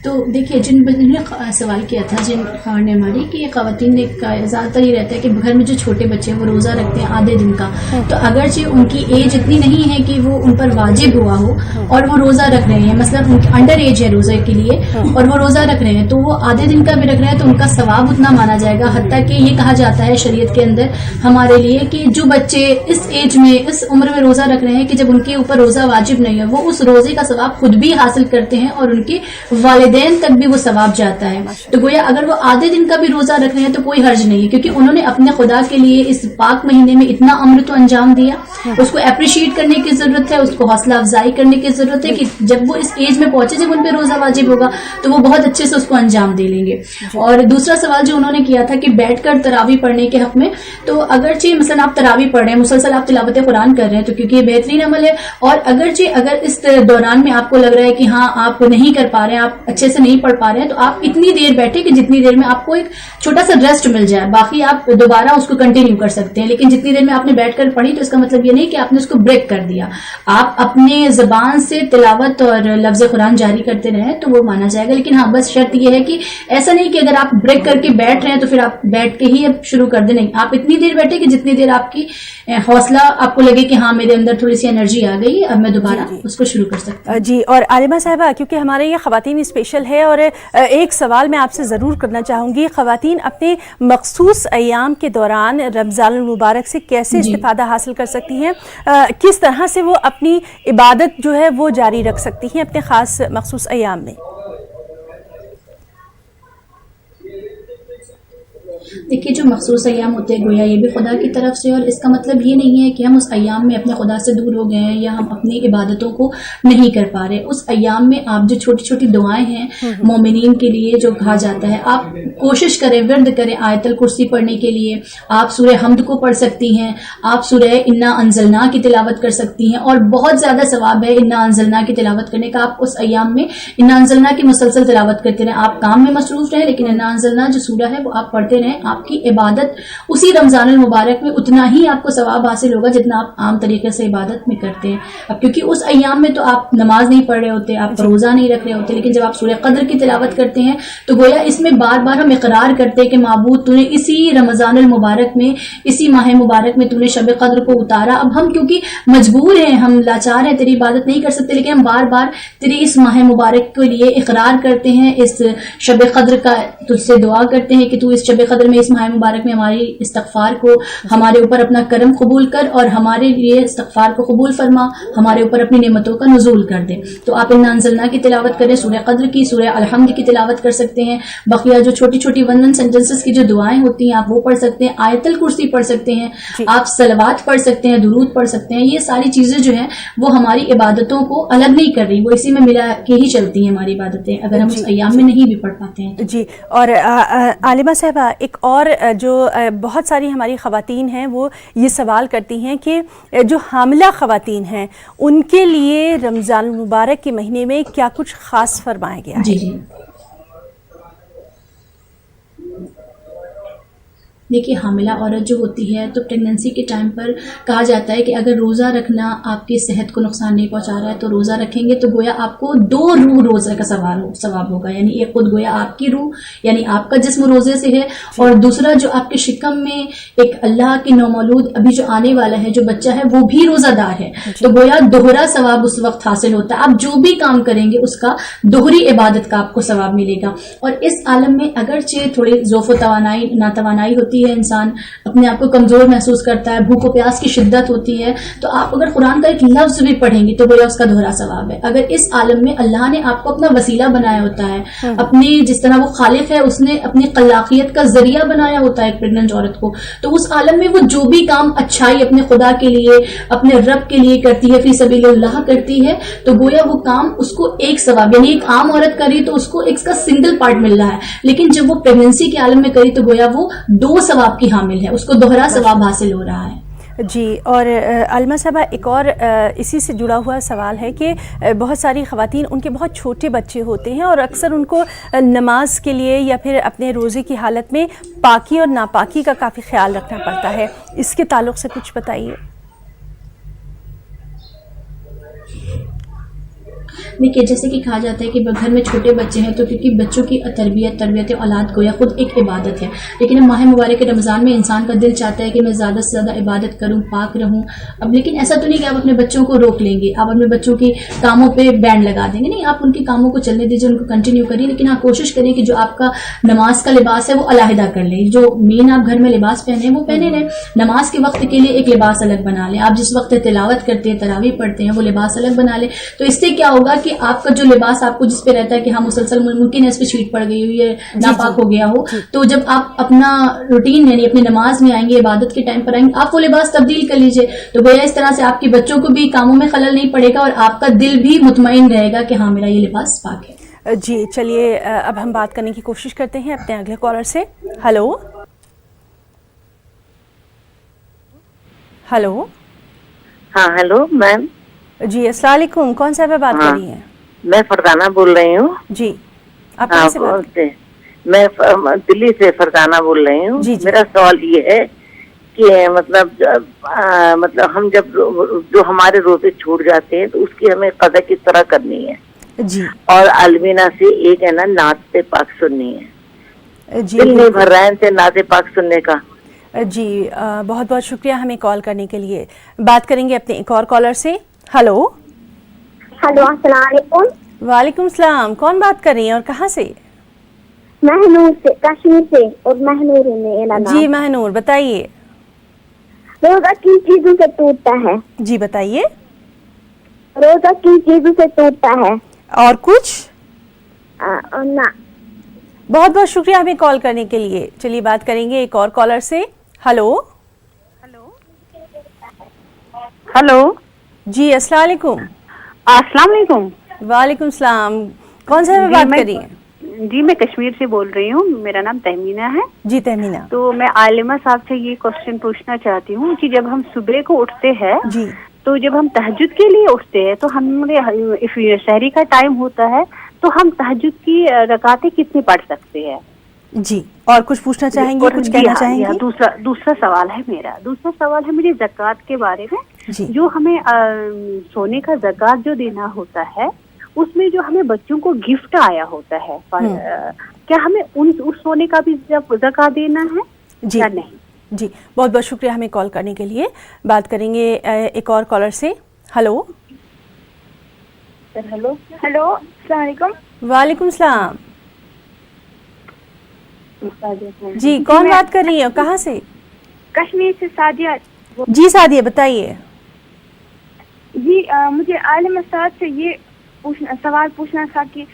तो देखिए जिन्होंने सवाल किया था जिन खबर ने हमारी कि ख़वातीन ने ज़्यादातर ये रहता है कि घर में जो छोटे बच्चे हैं वो रोज़ा रखते हैं आधे दिन का, तो अगरचे उनकी एज इतनी नहीं है कि वो उन पर वाजिब हुआ हो और वो रोज़ा रख रहे हैं, मतलब उनकी अंडर एज है रोज़े के लिए और वो रोज़ा रख रहे हैं, तो वो आधे दिन का भी रख रहे हैं तो उनका सवाब उतना माना जाएगा। हत्ता कि ये कहा जाता है शरीयत के अंदर हमारे लिए कि जो बच्चे इस एज में इस उम्र में रोज़ा रख रहे हैं कि जब उनके ऊपर रोज़ा वाजिब नहीं है, वो उस रोज़े का सवाब खुद भी हासिल करते हैं और उनके वालिदैन तक भी वो सवाब जाता है। तो गोया अगर वो आधे दिन का भी रोजा रख रहे हैं तो कोई हर्ज नहीं है, क्योंकि उन्होंने अपने खुदा के लिए इस पाक महीने में इतना अमृत तो अंजाम दिया। उसको अप्रिशिएट करने की जरूरत है, उसको हौसला अफजाई करने की जरूरत है कि जब वो इस एज में पहुंचे जब उन पर रोजा वाजिब होगा तो वो बहुत अच्छे से उसको अंजाम दे लेंगे। और दूसरा सवाल जो उन्होंने किया था कि बैठकर तरावी पढ़ने के हक में, तो अगरचे मसलन आप तरावी पढ़ रहे हैं, मुसलसल आप तिलावत कुरान कर रहे हैं, तो क्योंकि ये बेहतरीन अमल है, और अगरचे अगर इस दौरान में आपको लग रहा है कि हाँ आप नहीं कर पा रहे हैं, आप अच्छे से नहीं पढ़ पा रहे हैं, तो आप इतनी देर बैठे कि जितनी देर में आपको एक छोटा सा रेस्ट मिल जाए, बाकी आप दोबारा उसको कंटिन्यू कर सकते हैं। लेकिन जितनी देर में आपने बैठकर पढ़ी तो इसका मतलब ये नहीं कि आपने उसको ब्रेक कर दिया, आप अपने जबान से तिलावत और लफ्ज कुरान जारी करते रहे तो वो माना जाएगा। लेकिन हाँ, बस शर्त ये है कि ऐसा नहीं कि अगर आप ब्रेक करके बैठ रहे हैं तो फिर आप बैठ के ही अब शुरू कर दे, नहीं, आप इतनी देर बैठे कि जितनी देर आपकी हौसला आपको लगे कि हाँ मेरे अंदर थोड़ी सी एनर्जी आ गई, अब मैं दोबारा उसको शुरू कर सकता हूँ। जी, और आलिमा साहिबा क्योंकि हमारे ये ख़वातीन स्पेशल है, और एक सवाल मैं आपसे ज़रूर करना चाहूँगी, ख़वातीन अपने मखसूस अयाम के दौरान रमज़ान मुबारक से कैसे इस्तिफ़ादा हासिल कर सकती हैं, किस तरह से वो अपनी इबादत जो है वो जारी रख सकती हैं अपने ख़ास मखसूस अयाम में? देखिए जो मखसूस अयाम होते हैं गोया ये भी खुदा की तरफ से, और इसका मतलब ये नहीं है कि हम उस अयाम में अपने खुदा से दूर हो गए हैं या हम अपनी इबादतों को नहीं कर पा रहे। उस अयाम में आप जो छोटी छोटी दुआएं हैं मोमिनीन के लिए जो कहा जाता है, आप कोशिश करें, विर्द करें आयतल कुर्सी पढ़ने के लिए। आप सूरह हमद को पढ़ सकती हैं, आप सूरह इन्ना अंजलना की तिलावत कर सकती हैं, और बहुत ज़्यादा सवाब है इन्ना अंजलना की तिलावत करने का। आप उस अयाम में इन्ना अंजलना की मुसलसल तिलावत करते रहें। आप काम में मसरूफ रहें लेकिन इन्ना अंजलना जो सूरह है वो आप पढ़ते रहें। आपकी इबादत उसी रमजानुल मुबारक में उतना ही आपको सवाब हासिल होगा जितना आप आम तरीके से इबादत में करते हैं। अब क्योंकि उस अयाम में तो आप नमाज नहीं पढ़ रहे होते, आप रोज़ा नहीं रख रहे होते, लेकिन जब आप सूरह क़द्र की तिलावत करते हैं तो गोया इसमें बार बार हम इकरार करते हैं कि माबूद तूने इसी रमजानुल मुबारक में, इसी माह मुबारक में तूने शब क़द्र को उतारा। अब हम क्योंकि मजबूर हैं, हम लाचार हैं, तेरी इबादत नहीं कर सकते, लेकिन हम बार बार तेरी इस माह मुबारक के लिए इकरार करते हैं, इस शब क़द्र का तुझसे दुआ करते हैं कि तू इस शब क़द्र में, इस माह मुबारक में हमारी इस्तग़फ़ार को, हमारे ऊपर अपना करम कबूल कर और हमारे लिए इस्तग़फ़ार को कबूल फरमा, हमारे ऊपर अपनी नेमतों का नुज़ूल कर दे। तो आप इन्ना अंज़लना की तिलावत करें, सूरह क़द्र की, सूरह अलहम्द की तिलावत कर सकते हैं। बकिया जो छोटी छोटी 1 सेंटेंसेस की जो दुआएं होती हैं आप वो पढ़ सकते हैं, आयतल कुर्सी पढ़ सकते हैं, आप सलवात पढ़ सकते हैं, दुरूद पढ़ सकते हैं। ये सारी चीजें जो हैं वो हमारी इबादतों को अलग नहीं कर रही, वो इसी में मिला के ही चलती हैं हमारी इबादतें, अगर हम उस अय्याम में नहीं भी पढ़ पाते हैं। जी, और आलिमा साहबा एक और जो बहुत सारी हमारी ख़वातीन हैं वो ये सवाल करती हैं कि जो हामिला ख़वातीन हैं उनके लिए रमज़ान मुबारक के महीने में क्या कुछ ख़ास फरमाया गया है? जी जी, देखिए हामिला औरत जो होती है तो प्रेगनेंसी के टाइम पर कहा जाता है कि अगर रोज़ा रखना आपकी सेहत को नुकसान नहीं पहुंचा रहा है तो रोज़ा रखेंगे तो गोया आपको 2 रूह रोज़े का सवाब होगा। यानी एक खुद गोया आपकी रूह यानी आपका जिस्म रोज़े से है, और दूसरा जो आपके शिकम में एक अल्लाह की नौमौलूद अभी जो आने वाला है जो बच्चा है वो भी रोज़ादार है, तो गोया दोहरा सवाब उस वक्त हासिल होता है। आप जो भी काम करेंगे उसका दोहरी इबादत का आपको सवाब मिलेगा। और इस आलम में अगरचे थोड़ी ज़ौफ़ तवानाई नातवानाई होती है, इंसान अपने आप को कमजोर महसूस करता है, भूख प्यास की शिद्दत होती है, तो आप अगर कुरान का एक लफ्ज भी पढ़ेंगे तो गोया उसका दोहरा सवाब है। अगर इस आलम में अल्लाह ने आपको अपना वसीला बनाया होता है, अपने जिस तरह वो खालिक है उसने अपनी खलाकियत का जरिया बनाया होता है एक प्रेग्नेंट औरत को, तो उस आलम में वो जो भी काम अच्छाई अपने खुदा के लिए, अपने रब के लिए करती है, फी सबीलिल्लाह करती है, तो गोया वो काम उसको एक सवाब, यानी एक आम औरत करी तो उसको एक का सिंगल पार्ट मिल रहा है, लेकिन जब वो प्रेगनेंसी के आलम में करी तो गोया वो 2 सवाब की हामिल है, उसको दोहरा सवाब हासिल हो रहा है। जी, और आलिमा साहबा एक और इसी से जुड़ा हुआ सवाल है कि बहुत सारी ख़वातीन उनके बहुत छोटे बच्चे होते हैं और अक्सर उनको नमाज के लिए या फिर अपने रोज़े की हालत में पाकी और नापाकी का काफ़ी ख्याल रखना पड़ता है, इसके ताल्लुक़ से कुछ बताइए। देखिए जैसे कि कहा जाता है कि घर में छोटे बच्चे हैं तो क्योंकि बच्चों की तरबियत औलाद गोया खुद एक इबादत है, लेकिन माह मुबारक रमज़ान में इंसान का दिल चाहता है कि मैं ज़्यादा से ज़्यादा इबादत करूं, पाक रहूं। अब लेकिन ऐसा तो नहीं कि आप अपने बच्चों को रोक लेंगे, आप अपने बच्चों के कामों पे बैंड लगा देंगे, नहीं, आप उनके कामों को चलने दीजिए, उनको कंटिन्यू करिए, लेकिन आप कोशिश करिए कि जो आपका नमाज का लिबास है वो अलहदा कर लें, जो मेन आप घर में लिबास पहने हैं वो पहने रहें, नमाज के वक्त के लिए एक लिबास अलग बना लें, आप जिस वक्त तिलावत करते हैं तरावी पढ़ते हैं वो लिबास अलग बना लें। तो इससे क्या होगा कि आपका जो लिबास आपको जिस पे रहता है कि हाँ मुसलसल मुमकिन है इस पे शीट पड़ गई हुई है, नापाक हो गया हो, तो जब आप अपना रूटीन यानी अपनी नमाज में आएंगे, इबादत के टाइम पर आएंगे, आप वो लिबास तब्दील कर लीजिए, तो गोया इस तरह से आपके बच्चों को भी कामों में खलल नहीं पड़ेगा और आपका दिल भी मुतमईन रहेगा कि हाँ मेरा ये लिबास पाक है। जी चलिए, अब हम बात करने की कोशिश करते हैं अपने अगले कॉलर से। Hello hello. हाँ हेलो मैम। जी अस्सलाम वालेकुम, कौन सा बात कर रही हैं? मैं फरदाना बोल रही हूँ। जी आप कहाँ से बात कर? मैं दिल्ली से फरदाना बोल रही हूँ। मेरा सवाल ये है कि मतलब हम जब जो हमारे रोजे छूट जाते हैं तो उसकी हमें कदर किस तरह करनी है जी, और अलमीना से एक है ना नाते पाक सुननी है जी, दिल नहीं भर रहा है इनसे नाते पाक सुनने का। जी बहुत बहुत शुक्रिया हमें कॉल करने के लिए। बात करेंगे अपने एक और कॉलर से। हेलो हेलो अस्सलाम वालेकुम। वालेकुम सलाम, कौन बात कर रही हैं और कहाँ से? महनूर से, कश्मीर से, और महनूर है। जी महनूर बताइए। रोजा किन चीजों से टूटता है? जी बताइए। रोजा किन चीजों से टूटता है? और कुछ? ना بہت بہت شکریہ ہمیں کال کرنے کے لیے. چلیے بات کریں گے ایک اور کالر سے. ہلو ہلو جی السلام علیکم. السلام علیکم. وعلیکم السلام. کون سے میں بات کر رہی ہیں؟ جی میں کشمیر سے بول رہی ہوں. میرا نام تہمینہ ہے. جی تہمینہ. تو میں عالمہ صاحب سے یہ کوشچن پوچھنا چاہتی ہوں کہ جب ہم صبح کو اٹھتے ہیں جی تو جب ہم تہجد کے لیے اٹھتے ہیں تو ہمارے شہری کا ٹائم ہوتا ہے تو ہم تہجد کی رکعتیں کتنی پڑھ سکتے ہیں؟ جی اور کچھ پوچھنا چاہیں گے، کچھ کہنا چاہیں گے؟ دوسرا سوال ہے میرا. دوسرا سوال ہے مجھے زکوٰۃ کے بارے میں. جی. جو ہمیں سونے کا زکوٰۃ جو دینا ہوتا ہے اس میں جو ہمیں بچوں کو گفٹ آیا ہوتا ہے کیا ہمیں اس سونے کا بھی زکوٰۃ دینا ہے یا نہیں؟ جی بہت بہت شکریہ ہمیں کال کرنے کے لیے. بات کریں گے ایک اور کالر سے. ہلو ہلو السلام علیکم. وعلیکم السلام. جی کون بات کر رہی ہیں، کہاں سے؟ کشمیر سے سعدیہ. جی سعدیہ بتائیے. جی مجھے عالم صاحب سے یہ سوال پوچھنا تھا کہ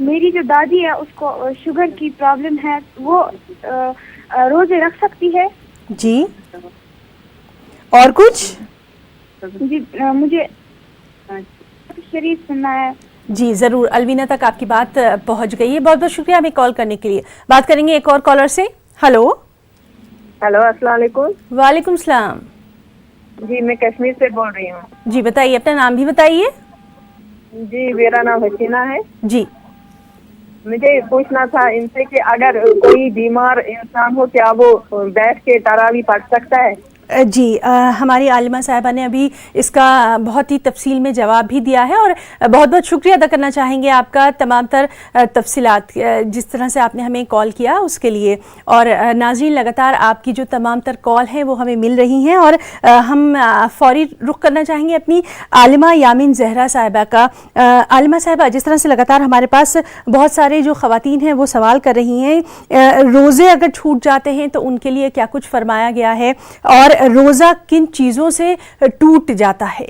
میری جو دادی ہے اس کو شوگر کی پرابلم ہے، وہ روزے رکھ سکتی ہے؟ جی اور کچھ؟ جی مجھے شریف سننا ہے. جی ضرور، الوینہ تک آپ کی بات پہنچ گئی ہے. بہت بہت شکریہ ہمیں کال کرنے کے لیے. بات کریں گے ایک اور کالر سے. ہلو السلام علیکم. وعلیکم السلام. جی میں کشمیر سے بول رہی ہوں. جی بتائیے، اپنا نام بھی بتائیے. جی میرا نام حسینہ ہے. جی مجھے پوچھنا تھا ان سے کہ اگر کوئی بیمار انسان ہو کیا وہ بیٹھ کے تراویح پڑھ سکتا ہے؟ جی ہماری عالمہ صاحبہ نے ابھی اس کا بہت ہی تفصیل میں جواب بھی دیا ہے، اور بہت بہت شکریہ ادا کرنا چاہیں گے آپ کا تمام تر تفصیلات جس طرح سے آپ نے ہمیں کال کیا اس کے لیے. اور ناظرین لگاتار آپ کی جو تمام تر کال ہیں وہ ہمیں مل رہی ہیں، اور ہم فوری رخ کرنا چاہیں گے اپنی عالمہ یامین زہرا صاحبہ کا. عالمہ صاحبہ جس طرح سے لگاتار ہمارے پاس بہت سارے جو خواتین ہیں وہ سوال کر رہی ہیں روزے اگر چھوٹ جاتے ہیں تو ان کے لیے کیا کچھ فرمایا گیا ہے، اور روزہ کن چیزوں سے ٹوٹ جاتا ہے؟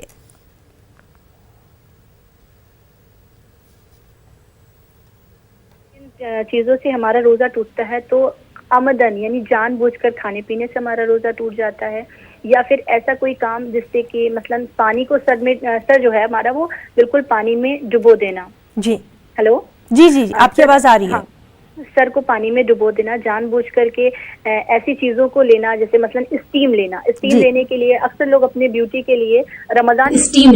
چیزوں سے ہمارا روزہ ٹوٹتا ہے تو آمدن یعنی جان بوجھ کر کھانے پینے سے ہمارا روزہ ٹوٹ جاتا ہے، یا پھر ایسا کوئی کام جس سے کہ مثلا پانی کو سر جو ہے ہمارا وہ بالکل پانی میں ڈبو دینا. جی ہلو جی جی آپ کی آواز آ رہی ہے. سر کو پانی میں ڈبو دینا، جان بوجھ کر کے ایسی چیزوں کو لینا جیسے مثلا اسٹیم لینا. اسٹیم لینے کے لیے اکثر لوگ اپنے بیوٹی کے لیے رمضان اسٹیم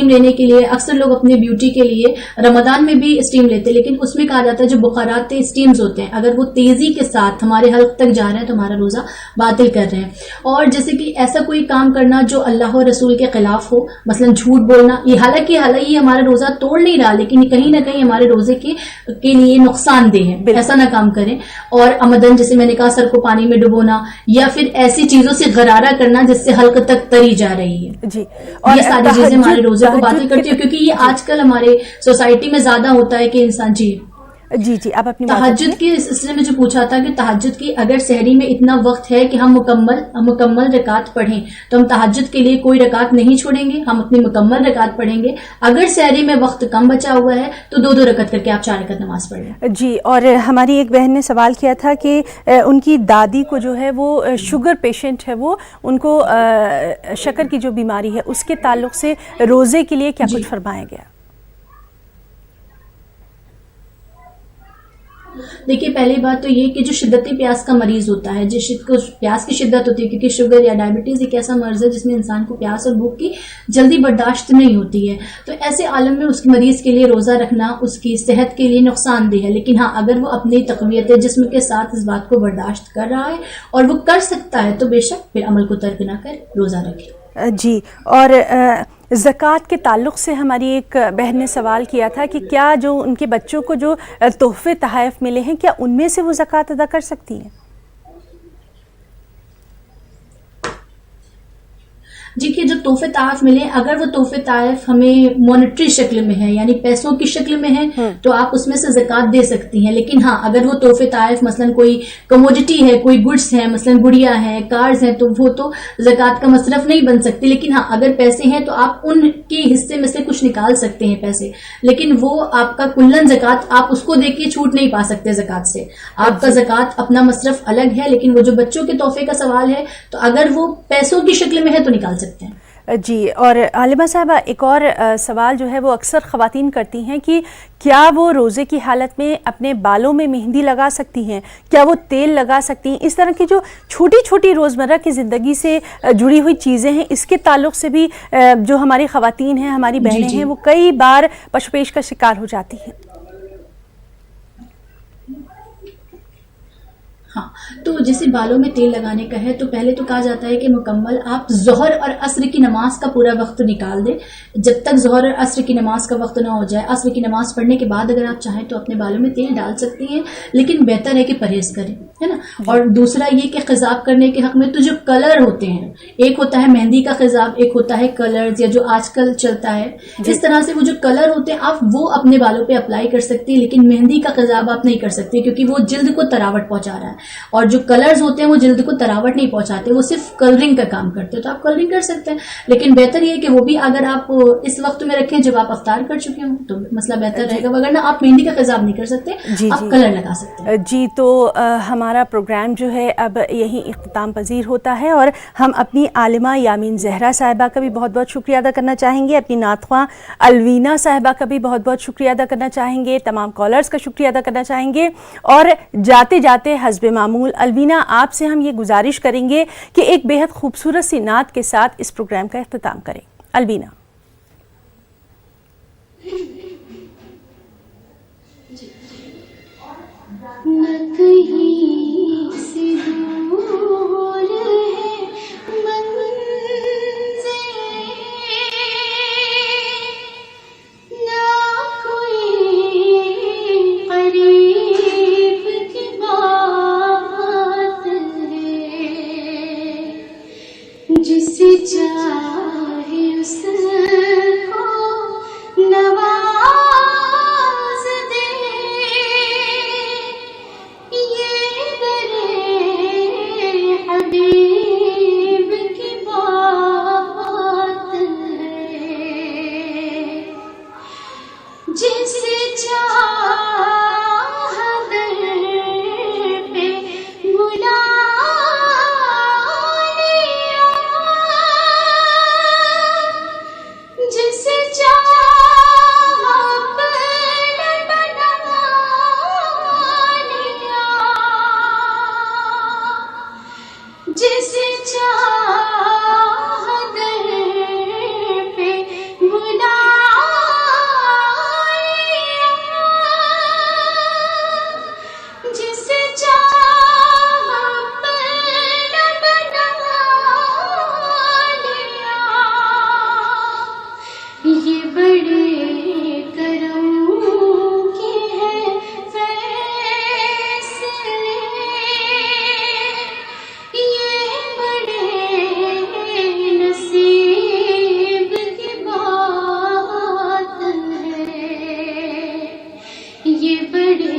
لینے کے لیے اکثر لوگ اپنے بیوٹی کے لیے رمضان میں بھی اسٹیم لیتے ہیں، لیکن اس میں کہا جاتا ہے جو بخارات اسٹیمز ہوتے ہیں اگر وہ تیزی کے ساتھ ہمارے حلق تک جا رہے ہیں تو ہمارا روزہ باطل کر رہے ہیں. اور جیسے کہ ایسا کوئی کام کرنا جو اللہ و رسول کے خلاف ہو، مثلا جھوٹ بولنا، یہ حالانکہ یہ ہمارا روزہ توڑ نہیں رہا لیکن کہیں نہ کہیں ہمارے روزے کے لیے نقصان دہ ہے، ایسا نہ کام کریں. اور آمدن جیسے میں نے کہا سر کو پانی میں ڈبونا، یا پھر ایسی چیزوں سے غرارہ کرنا جس سے حلق تک تری جا رہی ہے. جی اور یہ ساری چیزیں ہمارے روزے کو باطل کرتی ہے، کیونکہ یہ آج کل ہمارے سوسائٹی میں زیادہ ہوتا ہے کہ انسان جی آپ اپنی تہجد کی اس نے مجھے پوچھا تھا کہ تہجد کی اگر سحری میں اتنا وقت ہے کہ ہم مکمل رکعت پڑھیں تو ہم تہجد کے لیے کوئی رکعت نہیں چھوڑیں گے، ہم اپنی مکمل رکعت پڑھیں گے. اگر سحری میں وقت کم بچا ہوا ہے تو 2 رکعت کر کے آپ 4 رکعت نماز پڑھ لیں. جی اور ہماری ایک بہن نے سوال کیا تھا کہ ان کی دادی کو جو ہے وہ شوگر پیشنٹ ہے، وہ ان کو شکر کی جو بیماری ہے اس کے تعلق سے روزے کے لیے کیا کچھ فرمایا گیا؟ دیکھیے پہلی بات تو یہ کہ جو شدت پیاس کا مریض ہوتا ہے، جس کو پیاس کی شدت ہوتی ہے، کیونکہ شوگر یا ڈائبٹیز ایک ایسا مرض ہے جس میں انسان کو پیاس اور بھوک کی جلدی برداشت نہیں ہوتی ہے، تو ایسے عالم میں اس مریض کے لیے روزہ رکھنا اس کی صحت کے لیے نقصان دہ ہے. لیکن ہاں اگر وہ اپنی تقویت جسم کے ساتھ اس بات کو برداشت کر رہا ہے اور وہ کر سکتا ہے تو بے شک پھر عمل کو ترک نہ کر روزہ رکھے. جی اور زکوٰۃ کے تعلق سے ہماری ایک بہن نے سوال کیا تھا کہ کیا جو ان کے بچوں کو جو تحفے تحائف ملے ہیں کیا ان میں سے وہ زکوٰۃ ادا کر سکتی ہیں؟ جن کے جو تحفے تحائف ملے اگر وہ تحفے تحائف ہمیں مانیٹری شکل میں ہے یعنی پیسوں کی شکل میں ہے تو آپ اس میں سے زکوٰۃ دے سکتی ہیں. لیکن ہاں اگر وہ تحفے تحائف مثلاً کوئی کموڈٹی ہے, کوئی گڈس ہیں, مثلاً گڑیا ہیں, کارز ہیں, تو وہ تو زکوٰۃ کا مصرف نہیں بن سکتی. لیکن ہاں اگر پیسے ہیں تو آپ ان کے حصے میں سے کچھ نکال سکتے ہیں پیسے, لیکن وہ آپ کا کلن زکوٰۃ آپ اس کو دے کے چھوٹ نہیں پا سکتے زکوٰۃ سے. آپ کا زکوٰۃ اپنا مصرف الگ ہے, لیکن وہ جو بچوں کے تحفے کا سوال ہے تو اگر وہ پیسوں کی شکل میں ہے تو نکال سکتے ہیں. جی, اور عالمہ صاحبہ ایک اور سوال جو ہے وہ اکثر خواتین کرتی ہیں کہ کیا وہ روزے کی حالت میں اپنے بالوں میں مہندی لگا سکتی ہیں, کیا وہ تیل لگا سکتی ہیں؟ اس طرح کی جو چھوٹی چھوٹی روزمرہ کی زندگی سے جڑی ہوئی چیزیں ہیں, اس کے تعلق سے بھی جو ہماری خواتین ہیں, ہماری بہنیں ہیں, وہ کئی بار پشپیش کا شکار ہو جاتی ہیں. ہاں, تو جیسے بالوں میں تیل لگانے کا ہے تو پہلے تو کہا جاتا ہے کہ مکمل آپ ظہر اور عصر کی نماز کا پورا وقت نکال دیں. جب تک ظہر اور عصر کی نماز کا وقت نہ ہو جائے, عصر کی نماز پڑھنے کے بعد اگر آپ چاہیں تو اپنے بالوں میں تیل ڈال سکتی ہیں, لیکن بہتر ہے کہ پرہیز کریں, ہے نا. اور دوسرا یہ کہ خضاب کرنے کے حق میں تو جو کلر ہوتے ہیں, ایک ہوتا ہے مہندی کا خضاب, ایک ہوتا ہے کلرز یا جو آج کل چلتا ہے, اس طرح سے وہ جو کلر ہوتے ہیں آپ وہ اپنے بالوں پہ اپلائی کر سکتی ہیں, لیکن مہندی کا خضاب آپ نہیں کر سکتی کیونکہ وہ جلد کو تراوٹ پہنچا رہا ہے. اور جو کلرز ہوتے ہیں وہ جلد کو تراوٹ نہیں پہنچاتے, وہ صرف کلرنگ کا کام کرتے ہیں, تو آپ کلرنگ کر سکتے ہیں. لیکن بہتر یہ ہے کہ وہ بھی اگر آپ اس وقت میں رکھیں جب آپ افطار کر چکے ہوں تو مسئلہ بہتر رہے گا, وگرنہ آپ مہندی کا خضاب نہیں کر سکتے, آپ کلر لگا سکتے ہیں. جی, تو ہمارا پروگرام جو ہے اب یہی اختتام پذیر ہوتا ہے, اور ہم اپنی عالمہ یامین زہرا صاحبہ کا بھی بہت بہت شکریہ ادا کرنا چاہیں گے, اپنی نعت خواں الوینا صاحبہ کا بھی بہت بہت شکریہ ادا کرنا چاہیں گے, تمام کالرز کا شکریہ ادا کرنا چاہیں گے. اور جاتے جاتے حسب معمول الوینا آپ سے ہم یہ گزارش کریں گے کہ ایک بہت خوبصورت سی نعت کے ساتھ اس پروگرام کا اختتام کریں. الوینا. نہ کہیں سے دور ہے منزل, نہ کوئی قریب کی بات ہے, جسے چاہے اس کو نواز دے, یہ درے حبیب کی بات ہے, جسے چاہ در پہ بلا لیا, جسے چاہ اپنا بنا لیا, جسے چاہ در پہ بلا لیا, جسے چاہ اپنا بنا لیا. یہ بڑے کرم کے ہیں فیصلے, یہ بڑے نصیب کی بات ہے, یہ بڑے